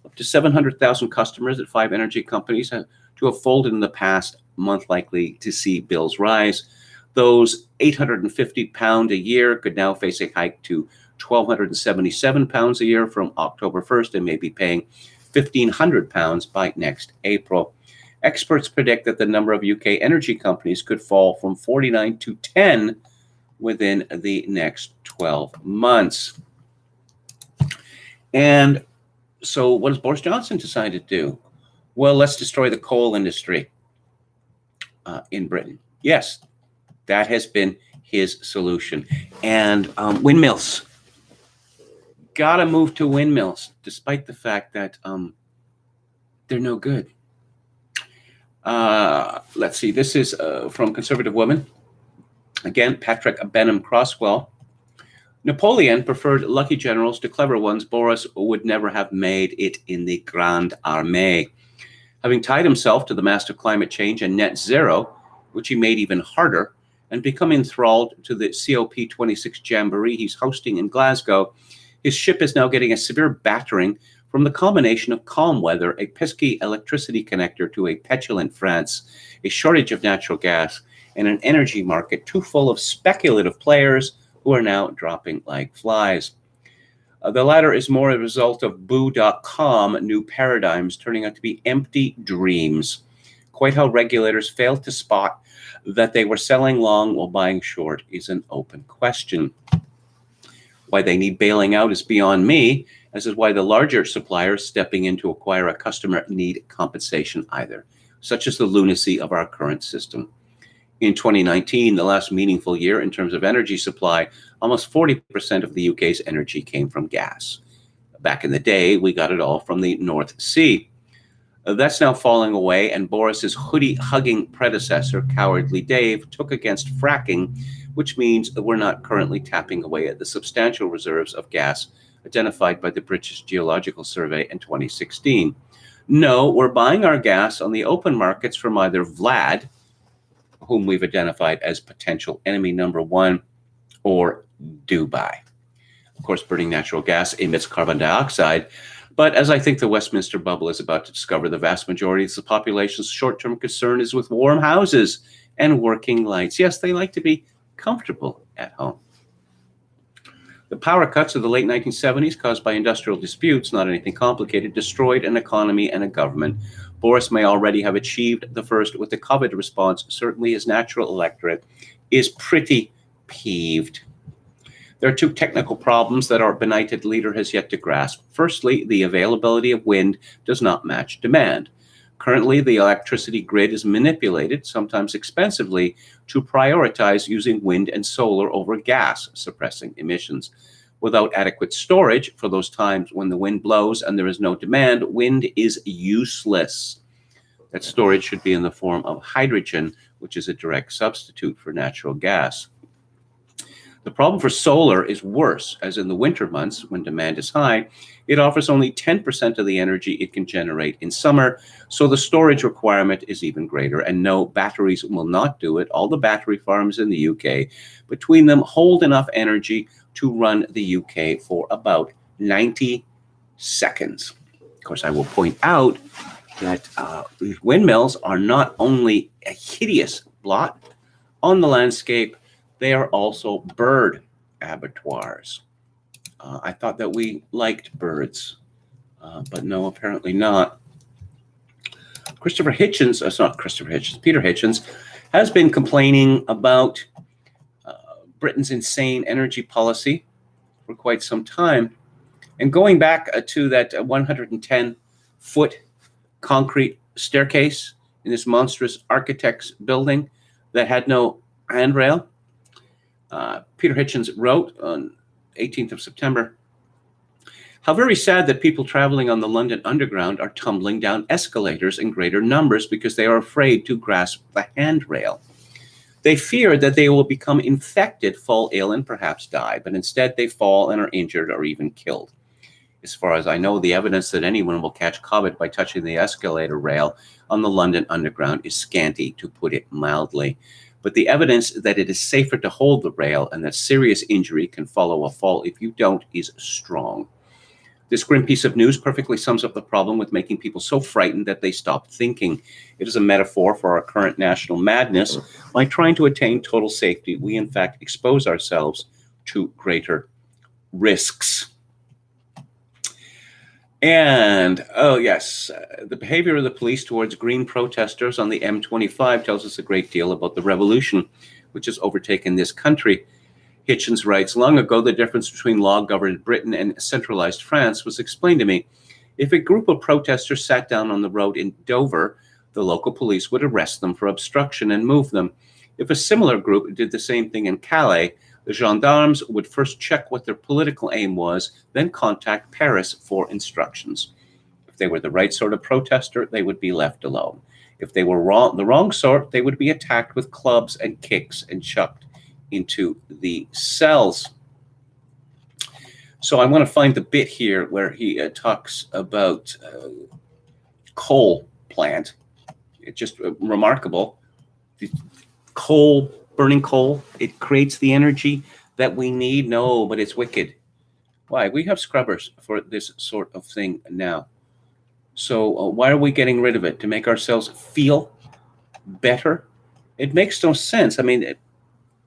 Up to 700,000 customers at 5 energy companies to have folded in the past month, likely to see bills rise. Those £850 a year could now face a hike to £1,277 a year from October 1st and may be paying £1,500 by next April. Experts predict that the number of UK energy companies could fall from 49 to 10 within the next 12 months. And so what does Boris Johnson decide to do? Well, let's destroy the coal industry in Britain. Yes, that has been his solution. And windmills. Gotta move to windmills, despite the fact that they're no good. Let's see. This is from Conservative Woman. Again, Patrick Benham Crosswell. Napoleon preferred lucky generals to clever ones. Boris would never have made it in the Grande Armée. Having tied himself to the mast of climate change and net zero, which he made even harder, and become enthralled to the COP26 jamboree he's hosting in Glasgow, his ship is now getting a severe battering from the combination of calm weather, a pesky electricity connector to a petulant France, a shortage of natural gas, and an energy market too full of speculative players who are now dropping like flies. The latter is more a result of Boo.com new paradigms turning out to be empty dreams. Quite how regulators failed to spot that they were selling long while buying short is an open question. Why they need bailing out is beyond me, as is why the larger suppliers stepping in to acquire a customer need compensation either. Such is the lunacy of our current system. In 2019, the last meaningful year in terms of energy supply, almost 40% of the UK's energy came from gas. Back in the day, we got it all from the North Sea. That's now falling away, and Boris's hoodie-hugging predecessor, Cowardly Dave, took against fracking, which means that we're not currently tapping away at the substantial reserves of gas identified by the British Geological Survey in 2016. No, we're buying our gas on the open markets from either Vlad, whom we've identified as potential enemy number 1, or Dubai. Of course, burning natural gas emits carbon dioxide, but as I think the Westminster bubble is about to discover, the vast majority of the population's short-term concern is with warm houses and working lights. Yes, they like to be comfortable at home. The power cuts of the late 1970s, caused by industrial disputes, not anything complicated, destroyed an economy and a government. Boris may already have achieved the first with the COVID response. Certainly his natural electorate is pretty peeved. There are 2 technical problems that our benighted leader has yet to grasp. Firstly, the availability of wind does not match demand. Currently, the electricity grid is manipulated, sometimes expensively, to prioritize using wind and solar over gas, suppressing emissions. Without adequate storage for those times when the wind blows and there is no demand, wind is useless. That storage should be in the form of hydrogen, which is a direct substitute for natural gas. The problem for solar is worse, as in the winter months, when demand is high, it offers only 10% of the energy it can generate in summer, so the storage requirement is even greater, and no, batteries will not do it. All the battery farms in the UK, between them, hold enough energy to run the UK for about 90 seconds. Of course, I will point out that these windmills are not only a hideous blot on the landscape, they are also bird abattoirs. I thought that we liked birds, but no, apparently not. Peter Hitchens has been complaining about Britain's insane energy policy for quite some time. And going back to that 110-foot concrete staircase in this monstrous architect's building that had no handrail, Peter Hitchens wrote on 18th of September, how very sad that people traveling on the London Underground are tumbling down escalators in greater numbers because they are afraid to grasp the handrail. They fear that they will become infected, fall ill, and perhaps die, but instead they fall and are injured or even killed. As far as I know, the evidence that anyone will catch COVID by touching the escalator rail on the London Underground is scanty, to put it mildly. But the evidence that it is safer to hold the rail and that serious injury can follow a fall if you don't is strong. This grim piece of news perfectly sums up the problem with making people so frightened that they stop thinking. It is a metaphor for our current national madness. By trying to attain total safety, we in fact expose ourselves to greater risks. And, oh yes, the behavior of the police towards green protesters on the M25 tells us a great deal about the revolution which has overtaken this country. Hitchens writes, long ago, the difference between law-governed Britain and centralized France was explained to me. If a group of protesters sat down on the road in Dover, the local police would arrest them for obstruction and move them. If a similar group did the same thing in Calais, the gendarmes would first check what their political aim was, then contact Paris for instructions. If they were the right sort of protester, they would be left alone. If they were the wrong sort, they would be attacked with clubs and kicks and chucked into the cells. So I want to find the bit here where he talks about coal plant. It's just remarkable. The coal, burning coal, it creates the energy that we need. No, but it's wicked. Why? We have scrubbers for this sort of thing now. So why are we getting rid of it? To make ourselves feel better? It makes no sense. I mean,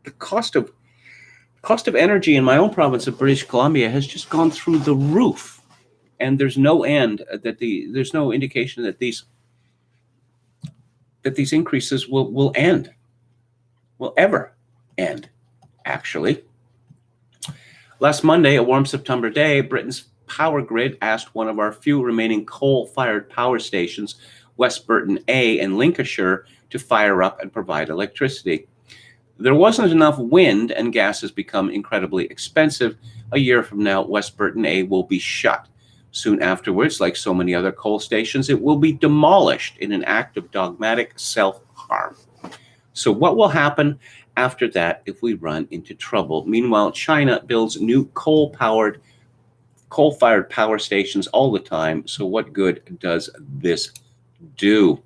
the cost of energy in my own province of British Columbia has just gone through the roof, and there's no end. There's no indication that these increases will ever end. Actually, last Monday, a warm September day, Britain's power grid asked one of our few remaining coal-fired power stations, West Burton A in Lincolnshire, to fire up and provide electricity. There wasn't enough wind, and gas has become incredibly expensive. A year from now, West Burton A will be shut. Soon afterwards, like so many other coal stations, it will be demolished in an act of dogmatic self-harm. So what will happen after that if we run into trouble? Meanwhile, China builds new coal-fired power stations all the time. So what good does this do?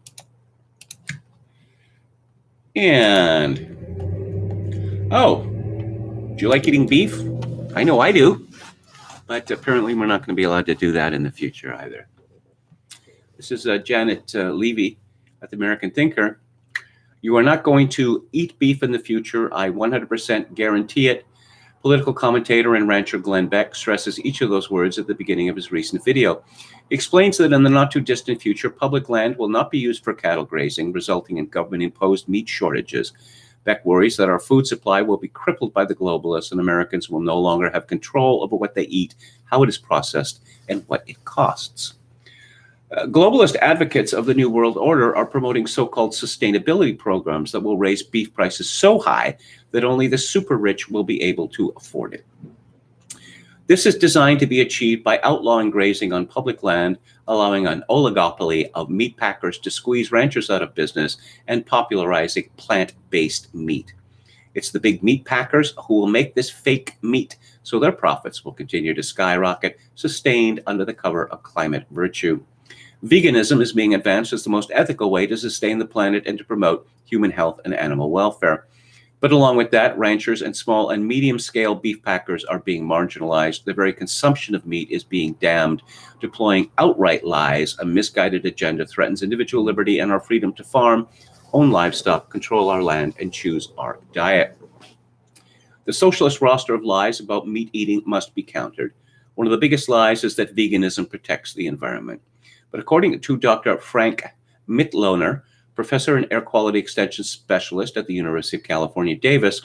And oh, do you like eating beef? I know I do, but apparently we're not going to be allowed to do that in the future either. This is Janet Levy at the American Thinker. You are not going to eat beef in the future. I 100% guarantee it. Political commentator and rancher Glenn Beck stresses each of those words at the beginning of his recent video. He explains that in the not-too-distant future, public land will not be used for cattle grazing, resulting in government-imposed meat shortages. Beck worries that our food supply will be crippled by the globalists, and Americans will no longer have control over what they eat, how it is processed, and what it costs. Globalist advocates of the New World Order are promoting so-called sustainability programs that will raise beef prices so high that only the super rich will be able to afford it. This is designed to be achieved by outlawing grazing on public land, allowing an oligopoly of meat packers to squeeze ranchers out of business, and popularizing plant-based meat. It's the big meat packers who will make this fake meat, so their profits will continue to skyrocket, sustained under the cover of climate virtue. Veganism is being advanced as the most ethical way to sustain the planet and to promote human health and animal welfare. But along with that, ranchers and small and medium-scale beef packers are being marginalized. The very consumption of meat is being damned. Deploying outright lies, a misguided agenda threatens individual liberty and our freedom to farm, own livestock, control our land, and choose our diet. The socialist roster of lies about meat eating must be countered. One of the biggest lies is that veganism protects the environment. But according to Dr. Frank Mitloehner, professor and air quality extension specialist at the University of California, Davis,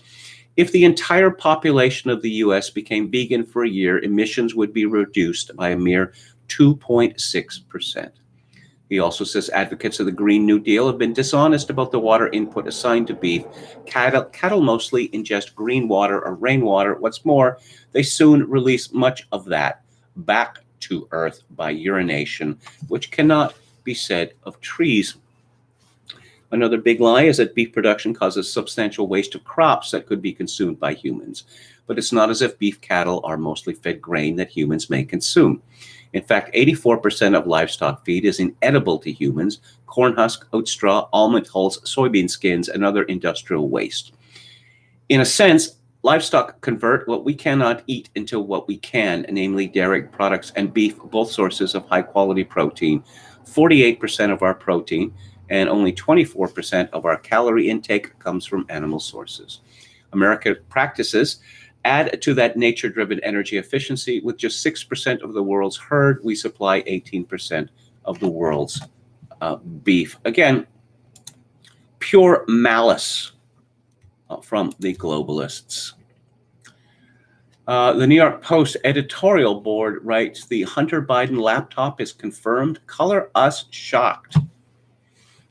if the entire population of the U.S. became vegan for a year, emissions would be reduced by a mere 2.6%. He also says advocates of the Green New Deal have been dishonest about the water input assigned to beef. Cattle mostly ingest green water or rainwater. What's more, they soon release much of that back to earth by urination, which cannot be said of trees. Another big lie is that beef production causes substantial waste of crops that could be consumed by humans. But it's not as if beef cattle are mostly fed grain that humans may consume. In fact, 84% of livestock feed is inedible to humans: corn husk, oat straw, almond hulls, soybean skins, and other industrial waste. In a sense, livestock convert what we cannot eat into what we can, namely dairy products and beef, both sources of high-quality protein. 48% of our protein and only 24% of our calorie intake comes from animal sources. American practices add to that nature-driven energy efficiency. With just 6% of the world's herd, we supply 18% of the world's beef. Again, pure malice from the globalists. The New York Post editorial board writes, the Hunter Biden laptop is confirmed. Color us shocked.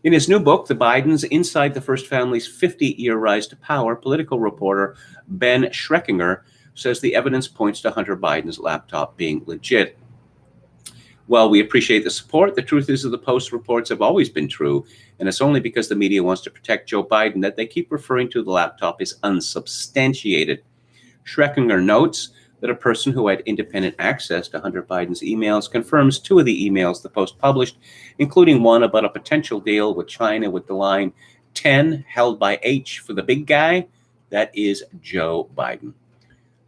In his new book, The Bidens Inside the First Family's 50-Year Rise to Power, political reporter Ben Schreckinger says the evidence points to Hunter Biden's laptop being legit. While we appreciate the support, the truth is that the Post reports have always been true, and it's only because the media wants to protect Joe Biden that they keep referring to the laptop as unsubstantiated. Schreckinger notes that a person who had independent access to Hunter Biden's emails confirms two of the emails the Post published, including one about a potential deal with China with the line 10 held by H for the big guy. That is Joe Biden.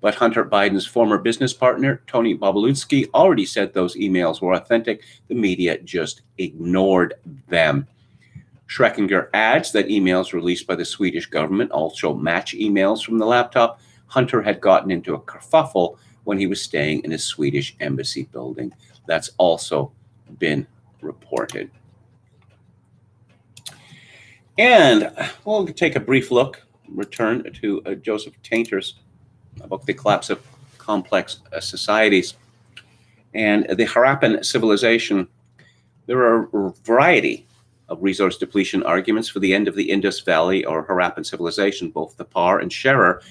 But Hunter Biden's former business partner, Tony Bobulinski, already said those emails were authentic. The media just ignored them. Schreckinger adds that emails released by the Swedish government also match emails from the laptop. Hunter had gotten into a kerfuffle when he was staying in a Swedish embassy building. That's also been reported. And we'll take a brief return to Joseph Tainter's book, The Collapse of Complex Societies. And the Harappan civilization, there are a variety of resource depletion arguments for the end of the Indus Valley or Harappan civilization. Both the Par and Scherer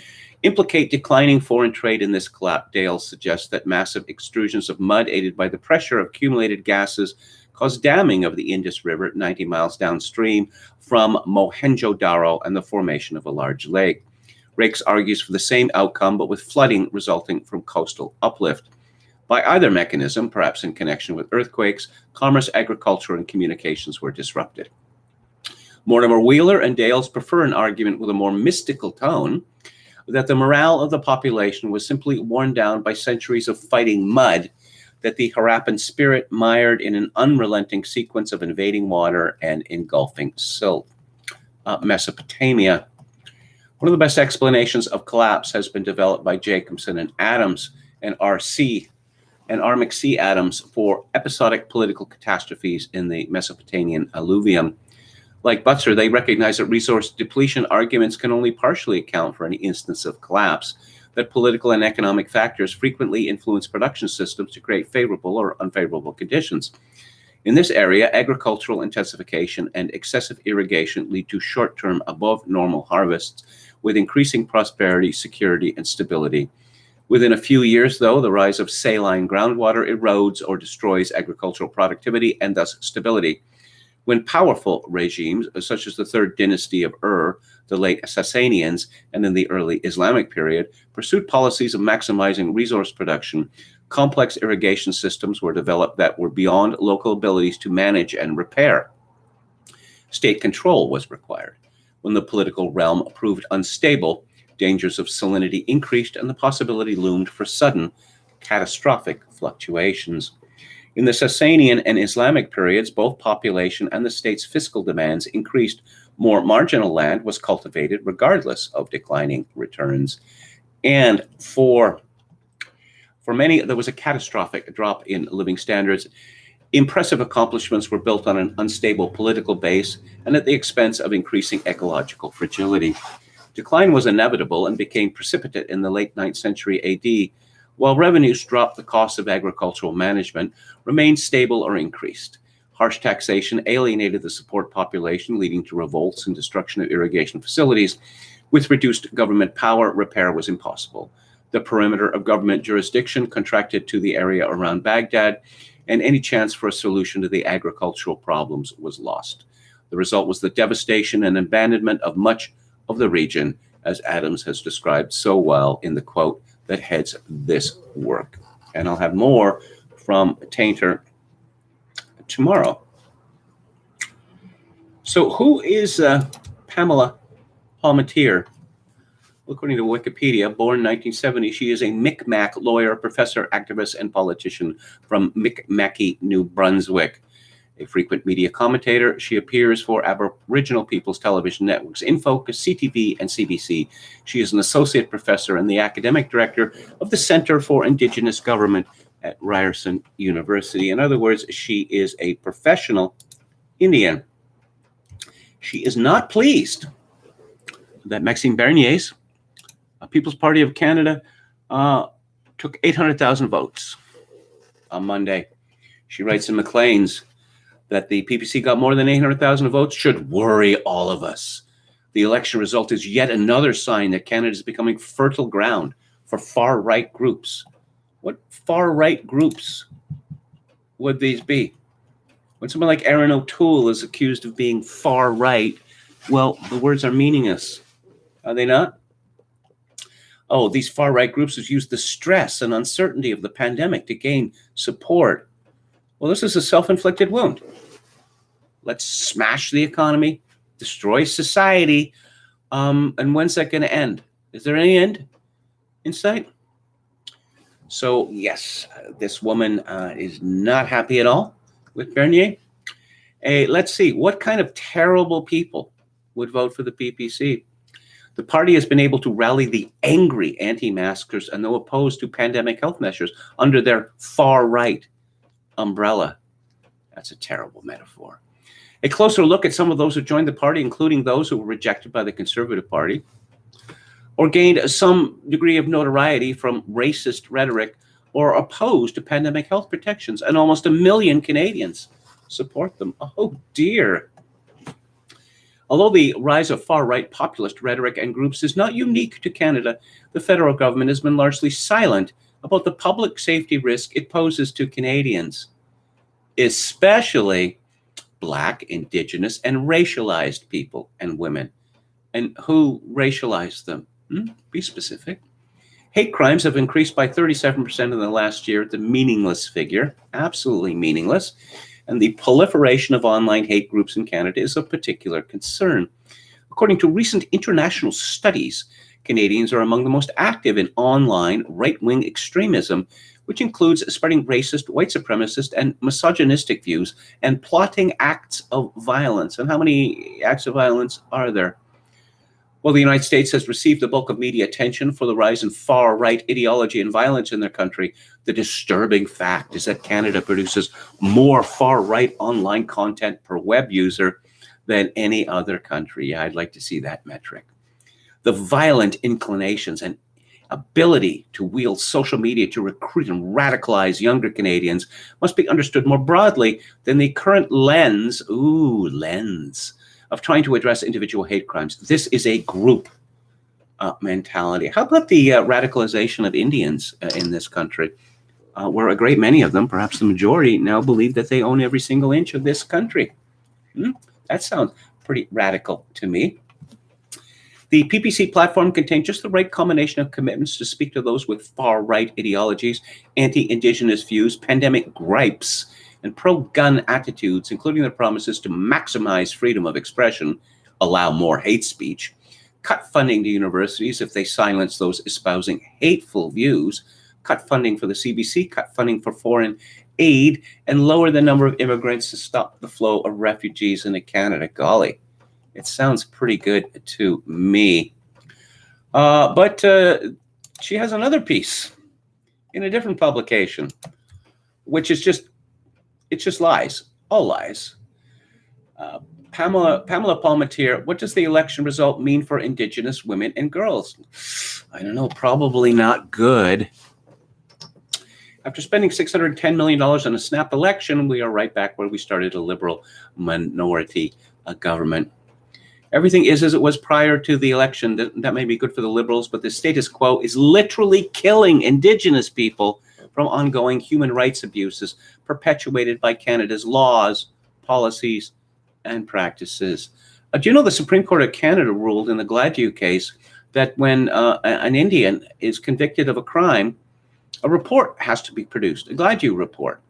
implicate declining foreign trade in this collapse. Dale suggests that massive extrusions of mud aided by the pressure of accumulated gases caused damming of the Indus River 90 miles downstream from Mohenjo-Daro and the formation of a large lake. Rakes argues for the same outcome, but with flooding resulting from coastal uplift. By either mechanism, perhaps in connection with earthquakes, commerce, agriculture, and communications were disrupted. Mortimer Wheeler and Dales prefer an argument with a more mystical tone, that the morale of the population was simply worn down by centuries of fighting mud, that the Harappan spirit mired in an unrelenting sequence of invading water and engulfing silt. Mesopotamia. One of the best explanations of collapse has been developed by Jacobson and Adams and R.C. and R. McC. Adams for episodic political catastrophes in the Mesopotamian alluvium. Like Butzer, they recognize that resource depletion arguments can only partially account for any instance of collapse, that political and economic factors frequently influence production systems to create favorable or unfavorable conditions. In this area, agricultural intensification and excessive irrigation lead to short-term above-normal harvests with increasing prosperity, security, and stability. Within a few years, though, the rise of saline groundwater erodes or destroys agricultural productivity and thus stability. When powerful regimes, such as the Third Dynasty of Ur, the late Sasanians, and in the early Islamic period, pursued policies of maximizing resource production, complex irrigation systems were developed that were beyond local abilities to manage and repair. State control was required. When the political realm proved unstable, dangers of salinity increased and the possibility loomed for sudden, catastrophic fluctuations. In the Sasanian and Islamic periods, both population and the state's fiscal demands increased. More marginal land was cultivated regardless of declining returns. And for many, there was a catastrophic drop in living standards. Impressive accomplishments were built on an unstable political base and at the expense of increasing ecological fragility. Decline was inevitable and became precipitate in the late 9th century AD, while revenues dropped, the cost of agricultural management remained stable or increased. Harsh taxation alienated the support population, leading to revolts and destruction of irrigation facilities. With reduced government power, repair was impossible. The perimeter of government jurisdiction contracted to the area around Baghdad, and any chance for a solution to the agricultural problems was lost. The result was the devastation and abandonment of much of the region, as Adams has described so well in the quote that heads this work. And I'll have more from Tainter tomorrow. So who is Pamela Palmatier? According to Wikipedia, born 1970, she is a Micmac lawyer, professor, activist, and politician from Micmac, New Brunswick. A frequent media commentator, she appears for Aboriginal Peoples television networks InFocus, CTV, and CBC. She is an associate professor and the academic director of the Center for Indigenous Government at Ryerson University. In other words, she is a professional Indian. She is not pleased that Maxime Bernier's People's Party of Canada took 800,000 votes on Monday. She writes in Maclean's that the PPC got more than 800,000 votes should worry all of us. The election result is yet another sign that Canada is becoming fertile ground for far-right groups. What far-right groups would these be? When someone like Erin O'Toole is accused of being far-right, well, the words are meaningless. Are they not? Oh, these far-right groups have used the stress and uncertainty of the pandemic to gain support. Well, this is a self-inflicted wound. Let's smash the economy, destroy society, and when's that going to end? Is there any end in sight? So, yes, this woman is not happy at all with Bernier. Let's see, what kind of terrible people would vote for the PPC? The party has been able to rally the angry anti-maskers and those opposed to pandemic health measures under their far-right umbrella. That's a terrible metaphor. A closer look at some of those who joined the party, including those who were rejected by the Conservative Party or gained some degree of notoriety from racist rhetoric or opposed to pandemic health protections, and almost 1 million Canadians support them. Oh, dear. Although the rise of far-right populist rhetoric and groups is not unique to Canada, the federal government has been largely silent about the public safety risk it poses to Canadians, especially Black, Indigenous, and racialized people and women. And who racialized them? Be specific. Hate crimes have increased by 37% in the last year. It's a meaningless figure, absolutely meaningless. And the proliferation of online hate groups in Canada is of particular concern. According to recent international studies, Canadians are among the most active in online right-wing extremism, which includes spreading racist, white supremacist, and misogynistic views and plotting acts of violence. And how many acts of violence are there? Well, the United States has received the bulk of media attention for the rise in far-right ideology and violence in their country. The disturbing fact is that Canada produces more far-right online content per web user than any other country. Yeah, I'd like to see that metric. The violent inclinations and ability to wield social media to recruit and radicalize younger Canadians must be understood more broadly than the current lens of trying to address individual hate crimes. This is a group mentality. How about the radicalization of Indians in this country, where a great many of them, perhaps the majority, now believe that they own every single inch of this country? That sounds pretty radical to me. The PPC platform contains just the right combination of commitments to speak to those with far-right ideologies, anti-Indigenous views, pandemic gripes, and pro-gun attitudes, including the promises to maximize freedom of expression, allow more hate speech, cut funding to universities if they silence those espousing hateful views, cut funding for the CBC, cut funding for foreign aid, and lower the number of immigrants to stop the flow of refugees into Canada. Golly, it sounds pretty good to me. But she has another piece in a different publication, which is just lies, all lies. Pamela Palmatier, what does the election result mean for Indigenous women and girls? I don't know, probably not good. After spending $610 million on a snap election, we are right back where we started, a liberal minority government. Everything is as it was prior to the election. That may be good for the Liberals, but the status quo is literally killing Indigenous people from ongoing human rights abuses perpetuated by Canada's laws, policies, and practices. Do you know the Supreme Court of Canada ruled in the Gladue case that when an Indian is convicted of a crime, a report has to be produced, a Gladue report,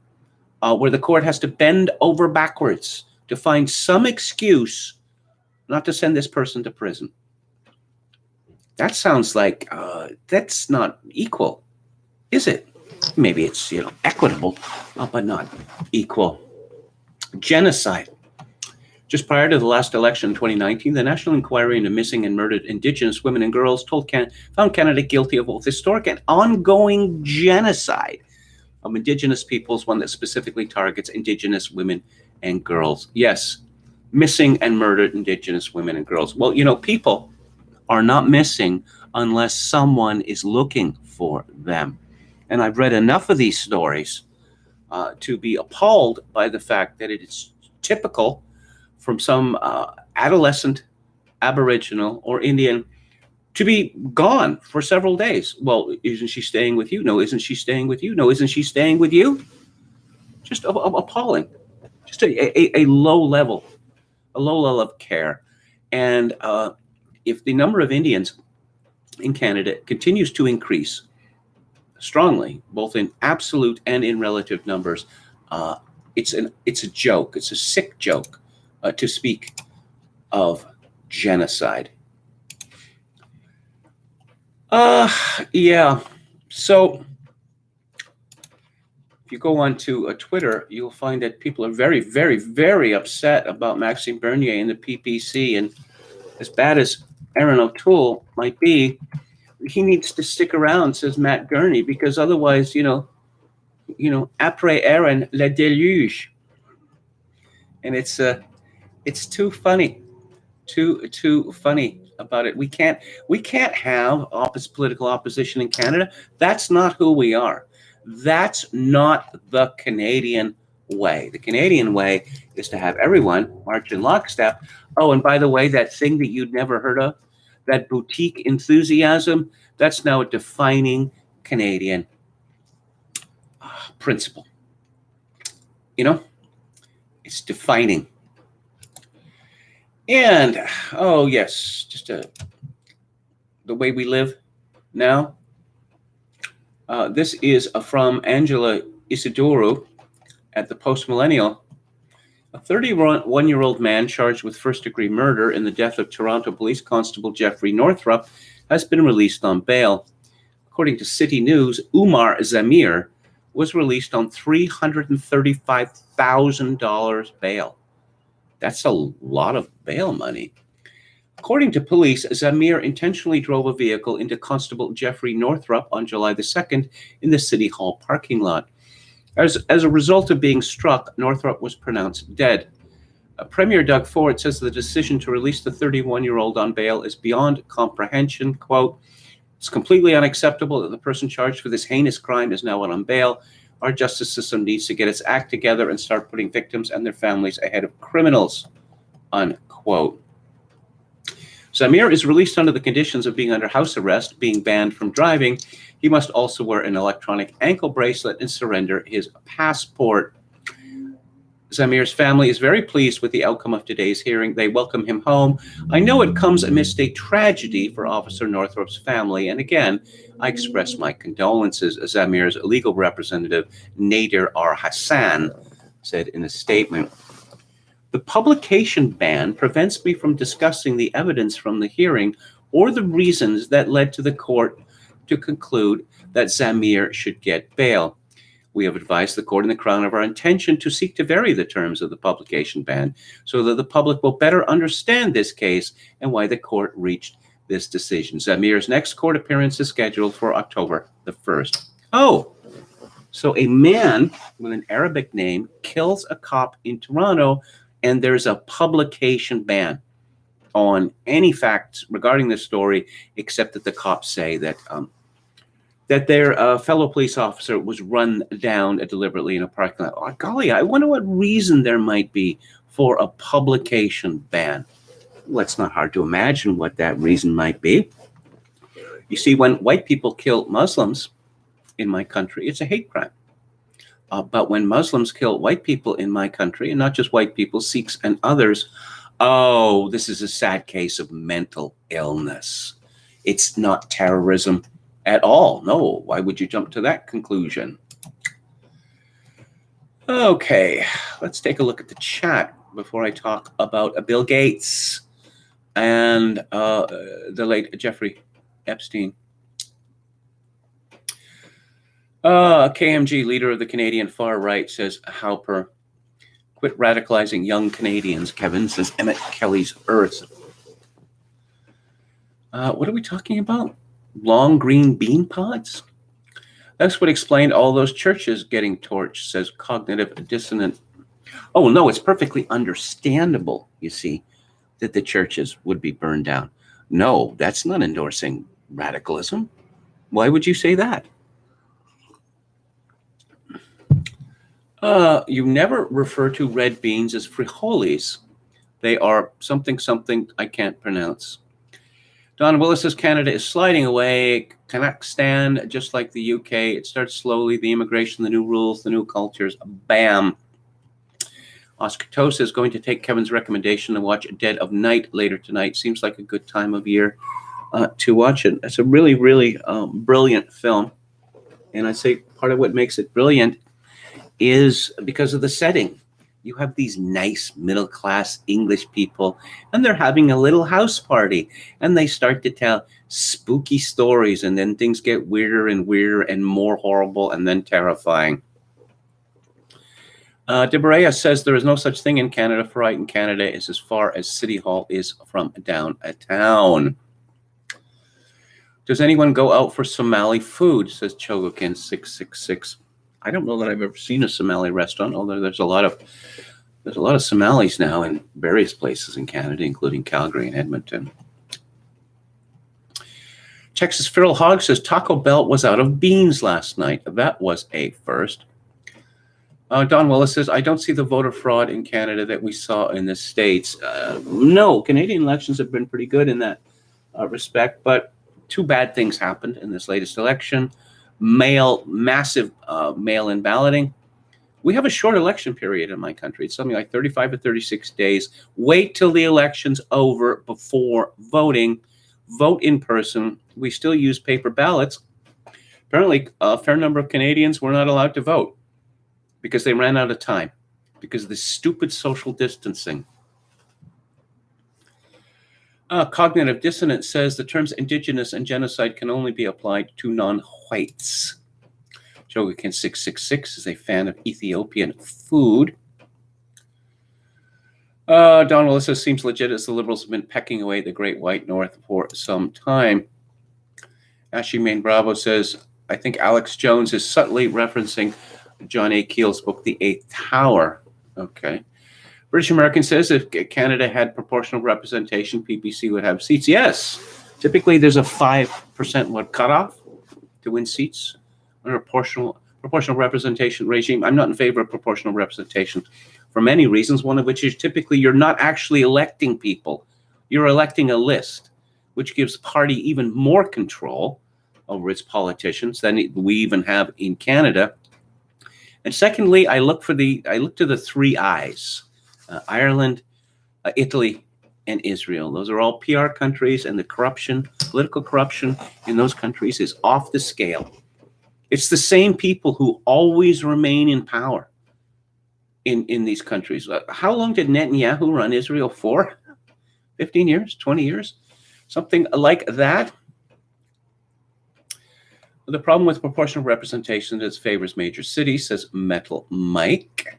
where the court has to bend over backwards to find some excuse not to send this person to prison. That sounds like that's not equal, is it? Maybe it's equitable, but not equal. Genocide. Just prior to the last election in 2019, the National Inquiry into Missing and Murdered Indigenous Women and Girls found Canada guilty of both historic and ongoing genocide of Indigenous peoples, one that specifically targets Indigenous women and girls. Yes, missing and murdered Indigenous women and girls. Well, people are not missing unless someone is looking for them. And I've read enough of these stories to be appalled by the fact that it is typical from some adolescent Aboriginal or Indian to be gone for several days. Well, isn't she staying with you? No, isn't she staying with you? No, isn't she staying with you? Just appalling. Just a low level of care. And if the number of Indians in Canada continues to increase strongly, both in absolute and in relative numbers, it's a joke. It's a sick joke to speak of genocide. Yeah. So if you go on to Twitter, you'll find that people are very, very, very upset about Maxime Bernier and the PPC. And as bad as Aaron O'Toole might be, he needs to stick around, says Matt Gurney, because otherwise, après Aaron, le déluge. And it's too funny, too funny about it. We can't have political opposition in Canada. That's not who we are. That's not the Canadian way. The Canadian way is to have everyone march in lockstep. Oh, and by the way, that thing that you'd never heard of, that boutique enthusiasm, that's now a defining Canadian principle. It's defining. And, oh yes, just the way we live now. This is from Angela Isidoro at the Post-Millennial. A 31-year-old man charged with first-degree murder in the death of Toronto Police Constable Jeffrey Northrup has been released on bail. According to City News, Umar Zamir was released on $335,000 bail. That's a lot of bail money. According to police, Zamir intentionally drove a vehicle into Constable Jeffrey Northrup on July the 2nd in the City Hall parking lot. As a result of being struck, Northrup was pronounced dead. Premier Doug Ford says the decision to release the 31-year-old on bail is beyond comprehension. Quote, "It's completely unacceptable that the person charged for this heinous crime is now on bail. Our justice system needs to get its act together and start putting victims and their families ahead of criminals." Unquote. Zamir is released under the conditions of being under house arrest, being banned from driving. He must also wear an electronic ankle bracelet and surrender his passport. Zamir's family is very pleased with the outcome of today's hearing. They welcome him home. I know it comes amidst a tragedy for Officer Northrup's family. And again, I express my condolences, Zamir's legal representative, Nader R. Hassan, said in a statement. The publication ban prevents me from discussing the evidence from the hearing or the reasons that led to the court to conclude that Zamir should get bail. We have advised the court in the Crown of our intention to seek to vary the terms of the publication ban so that the public will better understand this case and why the court reached this decision. Zamir's next court appearance is scheduled for October the 1st. Oh, so a man with an Arabic name kills a cop in Toronto, and there's a publication ban on any facts regarding this story, except that the cops say that that their fellow police officer was run down deliberately in a parking lot. Oh, golly, I wonder what reason there might be for a publication ban. Well, it's not hard to imagine what that reason might be. You see, when white people kill Muslims in my country, it's a hate crime. But when Muslims kill white people in my country, and not just white people, Sikhs and others, oh, this is a sad case of mental illness. It's not terrorism at all. No, why would you jump to that conclusion? Okay, let's take a look at the chat before I talk about Bill Gates and the late Jeffrey Epstein. KMG, leader of the Canadian far right, says, Halper, quit radicalizing young Canadians, Kevin, says Emmett Kelly's Earth. What are we talking about? Long green bean pods? That's what explained all those churches getting torched, says Cognitive Dissonant. Oh, no, it's perfectly understandable, you see, that the churches would be burned down. No, that's not endorsing radicalism. Why would you say that? You never refer to red beans as frijoles. They are something I can't pronounce. Don Willis says Canada is sliding away. Kazakhstan, just like the UK, it starts slowly. The immigration, the new rules, the new cultures, bam. Oscar Toe says going to take Kevin's recommendation to watch Dead of Night later tonight. Seems like a good time of year to watch it. It's a really, really brilliant film. And I'd say part of what makes it brilliant is because of the setting. You have these nice middle-class English people, and they're having a little house party, and they start to tell spooky stories, and then things get weirder and weirder and more horrible and then terrifying. Debrea says there is no such thing in Canada. For right in Canada is as far as City Hall is from downtown. Does anyone go out for Somali food, says Chogokin 666. I don't know that I've ever seen a Somali restaurant, although there's a lot of Somalis now in various places in Canada, including Calgary and Edmonton. Texas Feral Hog says Taco Bell was out of beans last night. That was a first. Don Willis says, I don't see the voter fraud in Canada that we saw in the States. No, Canadian elections have been pretty good in that respect, but two bad things happened in this latest election. Massive mail-in balloting. We have a short election period in my country. It's something like 35 to 36 days. Wait till the election's over before voting. Vote in person. We still use paper ballots. Apparently, a fair number of Canadians were not allowed to vote because they ran out of time because of this stupid social distancing. Cognitive Dissonance says the terms indigenous and genocide can only be applied to non-whites. Jogakin 666 is a fan of Ethiopian food. Don Willis says seems legit as the Liberals have been pecking away the Great White North for some time. Ashley Main Bravo says, I think Alex Jones is subtly referencing John A. Keel's book, The Eighth Tower. Okay. British American says if Canada had proportional representation, PPC would have seats. Yes. Typically, there's a 5% cutoff to win seats under a proportional representation regime. I'm not in favor of proportional representation for many reasons, one of which is typically you're not actually electing people. You're electing a list, which gives party even more control over its politicians than we even have in Canada. And secondly, I look to the three I's. Ireland, Italy, and Israel. Those are all PR countries, and the corruption, political corruption in those countries is off the scale. It's the same people who always remain in power. in these countries. How long did Netanyahu run Israel for? 15 years, 20 years, something like that. The problem with proportional representation is favors major cities, says Metal Mike.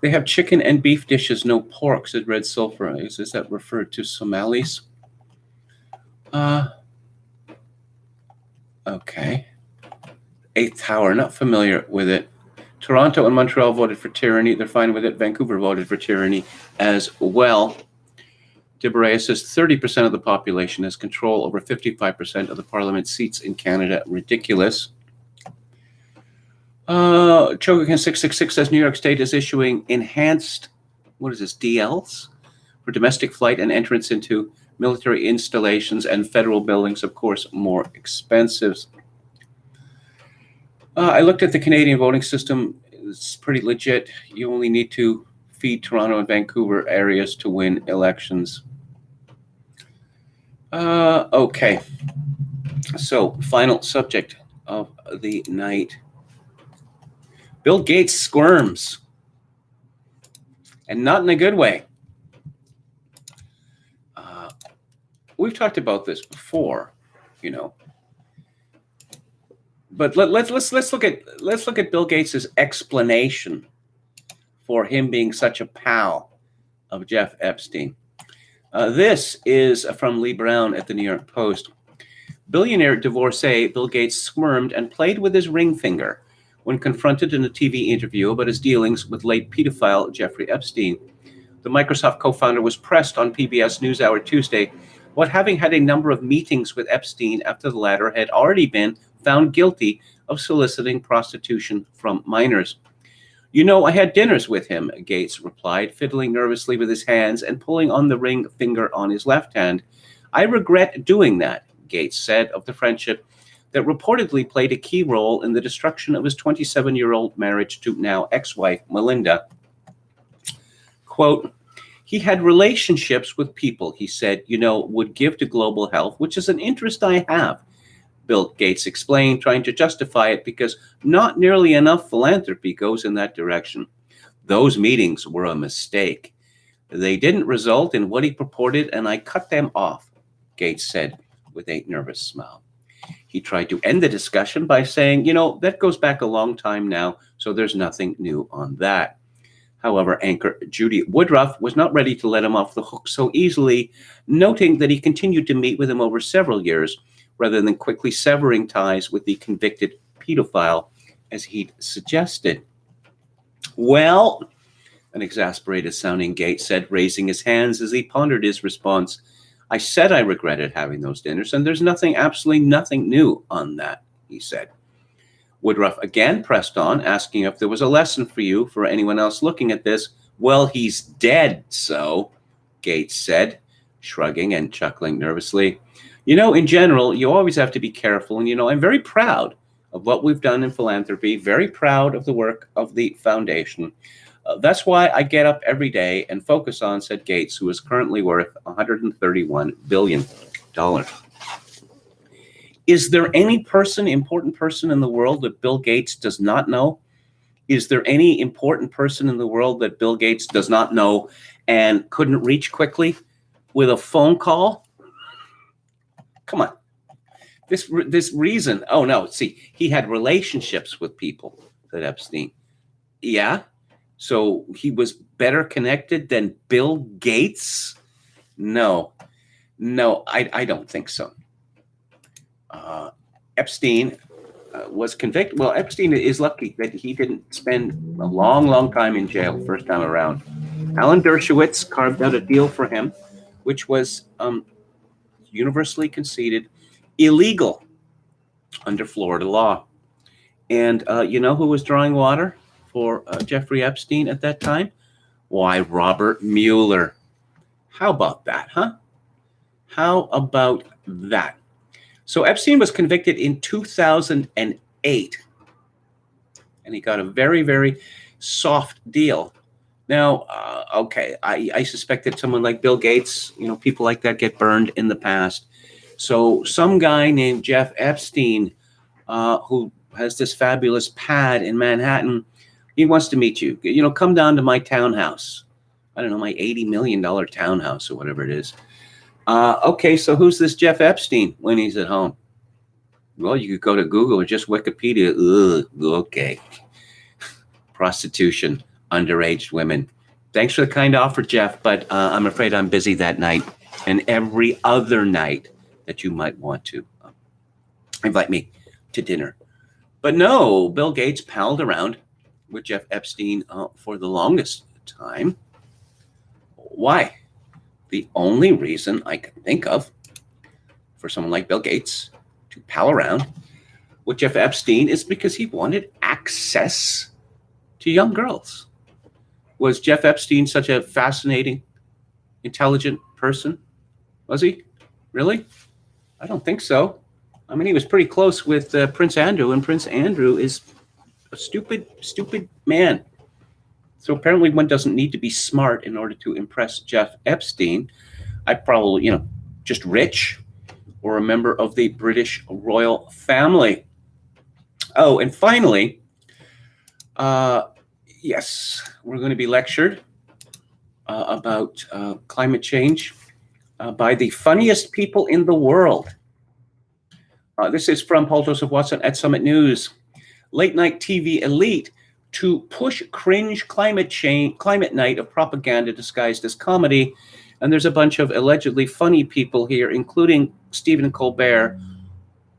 They have chicken and beef dishes, no pork, said Red Sulfur. Is that referred to Somalis? Okay. Eighth Tower, not familiar with it. Toronto and Montreal voted for tyranny. They're fine with it. Vancouver voted for tyranny as well. Deborah says 30% of the population has control over 55% of the parliament seats in Canada. Ridiculous. Chogocan 666 says New York State is issuing enhanced, DLs for domestic flight and entrance into military installations and federal buildings, of course, more expensive. I looked at the Canadian voting system. It's pretty legit. You only need to feed Toronto and Vancouver areas to win elections. Okay. So, final subject of the night. Bill Gates squirms. And not in a good way. We've talked about this before, But let's look at Bill Gates' explanation for him being such a pal of Jeff Epstein. This is from Lee Brown at the New York Post. Billionaire divorcee Bill Gates squirmed and played with his ring finger when confronted in a TV interview about his dealings with late pedophile Jeffrey Epstein. The Microsoft co-founder was pressed on PBS NewsHour Tuesday about having had a number of meetings with Epstein after the latter had already been found guilty of soliciting prostitution from minors. I had dinners with him, Gates replied, fiddling nervously with his hands and pulling on the ring finger on his left hand. I regret doing that, Gates said of the friendship that reportedly played a key role in the destruction of his 27-year-old marriage to now ex-wife Melinda. Quote, he had relationships with people, he said, would give to global health, which is an interest I have. Bill Gates explained, trying to justify it because not nearly enough philanthropy goes in that direction. Those meetings were a mistake. They didn't result in what he purported, and I cut them off, Gates said with a nervous smile. He tried to end the discussion by saying, that goes back a long time now, so there's nothing new on that. However, anchor Judy Woodruff was not ready to let him off the hook so easily, noting that he continued to meet with him over several years, rather than quickly severing ties with the convicted pedophile, as he'd suggested. Well, an exasperated-sounding Gates said, raising his hands as he pondered his response, I said I regretted having those dinners, and there's absolutely nothing new on that, he said. Woodruff again pressed on, asking if there was a lesson for you, for anyone else looking at this. Well, he's dead, so, Gates said, shrugging and chuckling nervously. In general, you always have to be careful, and, I'm very proud of what we've done in philanthropy, very proud of the work of the foundation. That's why I get up every day and focus on, said Gates, who is currently worth $131 billion. Is there any important person in the world that Bill Gates does not know? Is there any important person in the world that Bill Gates does not know and couldn't reach quickly with a phone call? Come on. This reason. Oh, no. See, he had relationships with people, said Epstein. Yeah. So he was better connected than Bill Gates? No, I don't think so. Epstein was convicted. Well, Epstein is lucky that he didn't spend a long time in jail first time around. Alan Dershowitz carved out a deal for him, which was universally conceded illegal under Florida law. And who was drawing water for Jeffrey Epstein at that time? Why, Robert Mueller. How about that, huh? How about that? So Epstein was convicted in 2008, and he got a very, very soft deal. Now, I suspect that someone like Bill Gates, people like that get burned in the past. So some guy named Jeff Epstein, who has this fabulous pad in Manhattan, He wants to meet you. Come down to my townhouse. I don't know, my $80 million townhouse or whatever it is. Okay, so who's this Jeff Epstein when he's at home? Well, you could go to Google or just Wikipedia. Ugh, okay. Prostitution, underage women. Thanks for the kind offer, Jeff, but I'm afraid I'm busy that night and every other night that you might want to invite me to dinner. But no, Bill Gates palled around with Jeff Epstein for the longest time. Why? The only reason I can think of for someone like Bill Gates to pal around with Jeff Epstein is because he wanted access to young girls. Was Jeff Epstein such a fascinating, intelligent person? Was he? Really? I don't think so. I mean, he was pretty close with Prince Andrew, and Prince Andrew is a stupid man. So apparently one doesn't need to be smart in order to impress Jeff Epstein. I probably, just rich or a member of the British royal family. Oh, and finally, yes, we're going to be lectured about climate change by the funniest people in the world. This is from Paul Joseph Watson at Summit News. Late night TV elite to push cringe climate night of propaganda disguised as comedy. And there's a bunch of allegedly funny people here, including Stephen Colbert,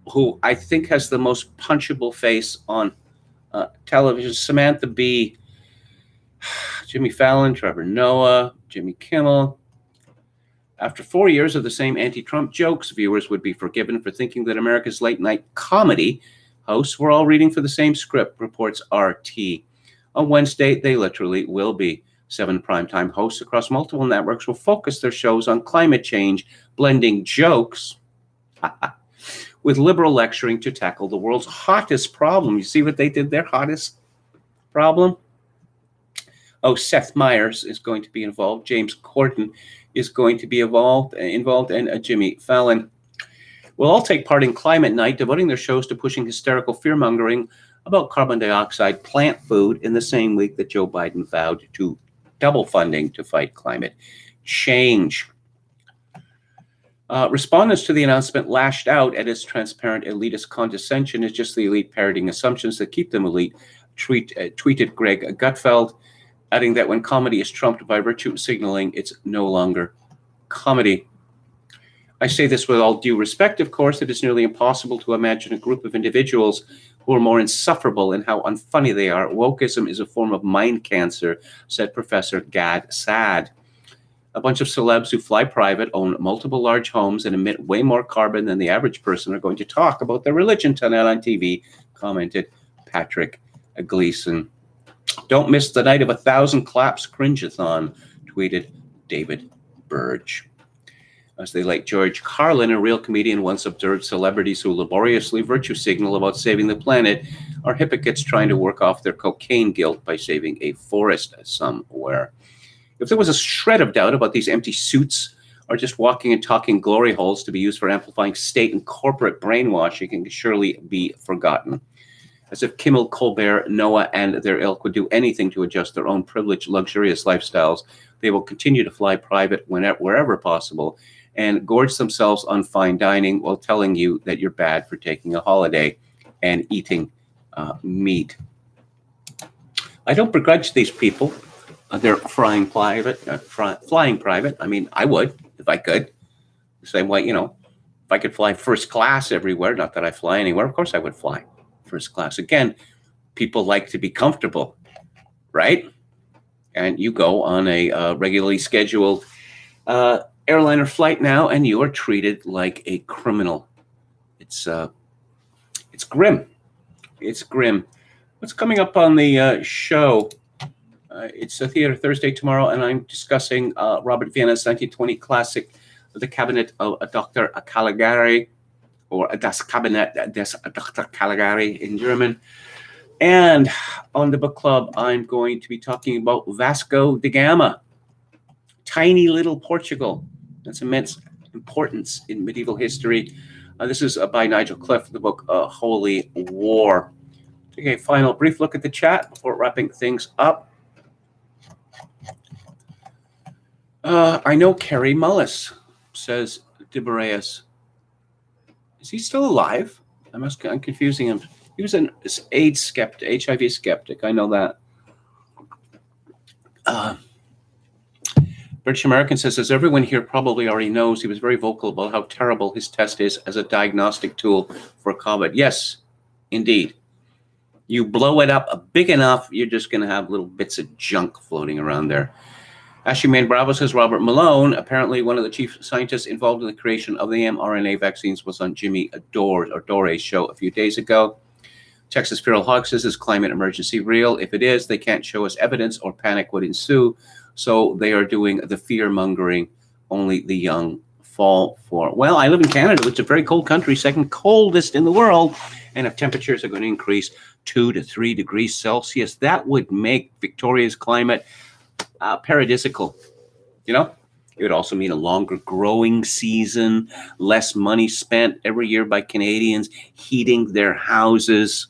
who I think has the most punchable face on television. Samantha Bee, Jimmy Fallon, Trevor Noah, Jimmy Kimmel. After 4 years of the same anti-Trump jokes, viewers would be forgiven for thinking that America's late-night comedy hosts were all reading for the same script, reports RT. On Wednesday, they literally will be. 7 primetime hosts across multiple networks will focus their shows on climate change, blending jokes with liberal lecturing to tackle the world's hottest problem. You see what they did there? Hottest problem? Oh, Seth Meyers is going to be involved. James Corden is going to be involved, and Jimmy Fallon will all take part in Climate Night, devoting their shows to pushing hysterical fear-mongering about carbon dioxide plant food in the same week that Joe Biden vowed to double funding to fight climate change. Respondents to the announcement lashed out at its transparent elitist condescension. It's just the elite parroting assumptions that keep them elite, tweeted Greg Gutfeld, adding that when comedy is trumped by virtue signaling, it's no longer comedy. I say this with all due respect, of course. It is nearly impossible to imagine a group of individuals who are more insufferable in how unfunny they are. Wokeism is a form of mind cancer, said Professor Gad Saad. A bunch of celebs who fly private, own multiple large homes, and emit way more carbon than the average person are going to talk about their religion tonight on TV, commented Patrick Gleason. Don't miss the night of 1,000 claps cringe-a-thon, tweeted David Burge. As the late George Carlin, a real comedian, once observed, celebrities who laboriously virtue signal about saving the planet are hypocrites trying to work off their cocaine guilt by saving a forest somewhere. If there was a shred of doubt about these empty suits or just walking and talking glory holes to be used for amplifying state and corporate brainwashing, it can surely be forgotten. As if Kimmel, Colbert, Noah, and their ilk would do anything to adjust their own privileged, luxurious lifestyles, they will continue to fly private wherever possible and gorge themselves on fine dining while telling you that you're bad for taking a holiday and eating meat. I don't begrudge these people. They're flying private. I mean, I would if I could. The same way, if I could fly first class everywhere, not that I fly anywhere, of course I would fly first class. Again, people like to be comfortable, right? And you go on a regularly scheduled airliner flight now, and you are treated like a criminal. It's grim. It's grim. What's coming up on the show? It's a Theater Thursday tomorrow, and I'm discussing Robert Vienna's 1920 classic, The Cabinet of Dr. Caligari, or Das Kabinett des Dr. Caligari in German. And on the book club, I'm going to be talking about Vasco da Gama, tiny little Portugal. That's immense importance in medieval history. This is by Nigel Cliff, the book Holy War. Okay, final brief look at the chat before wrapping things up. I know Kerry Mullis, says Debereus. Is he still alive? I'm confusing him. He was an AIDS skeptic, HIV skeptic. I know that. British American says, as everyone here probably already knows, he was very vocal about how terrible his test is as a diagnostic tool for COVID. Yes, indeed. You blow it up big enough, you're just going to have little bits of junk floating around there. Ashley Main Bravo says, Robert Malone, apparently one of the chief scientists involved in the creation of the mRNA vaccines, was on Jimmy Dore's show a few days ago. Texas Feral Hog says, is climate emergency real? If it is, they can't show us evidence or panic would ensue. So they are doing the fear-mongering only the young fall for. Well, I live in Canada, which is a very cold country, second coldest in the world. And if temperatures are going to increase 2 to 3 degrees Celsius, that would make Victoria's climate paradisical. You know, it would also mean a longer growing season, less money spent every year by Canadians heating their houses.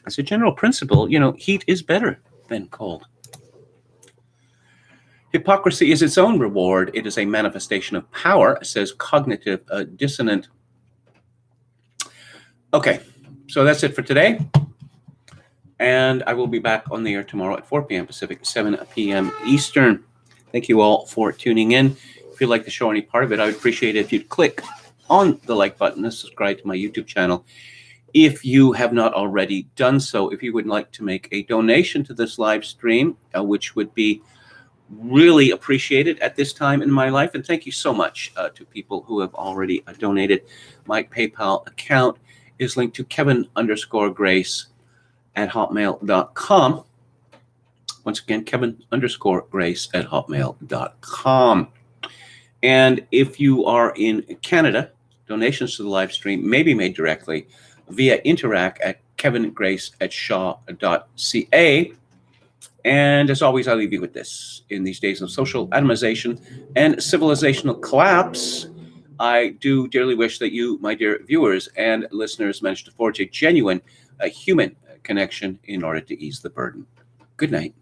As a general principle, you know, heat is better than cold. Hypocrisy is its own reward. It is a manifestation of power, says cognitive dissonant. Okay, so that's it for today. And I will be back on the air tomorrow at 4 p.m. Pacific, 7 p.m. Eastern. Thank you all for tuning in. If you like the show or any part of it, I would appreciate it if you'd click on the like button and subscribe to my YouTube channel. If you have not already done so, if you would like to make a donation to this live stream, which would be really appreciated at this time in my life. And thank you so much to people who have already donated. My PayPal account is linked to Kevin_Grace@hotmail.com. Once again, Kevin_Grace@hotmail.com. And if you are in Canada, donations to the live stream may be made directly via Interac at kevingrace@shaw.ca. And as always, I leave you with this. In these days of social atomization and civilizational collapse, I do dearly wish that you, my dear viewers and listeners, manage to forge a genuine human connection in order to ease the burden. Good night.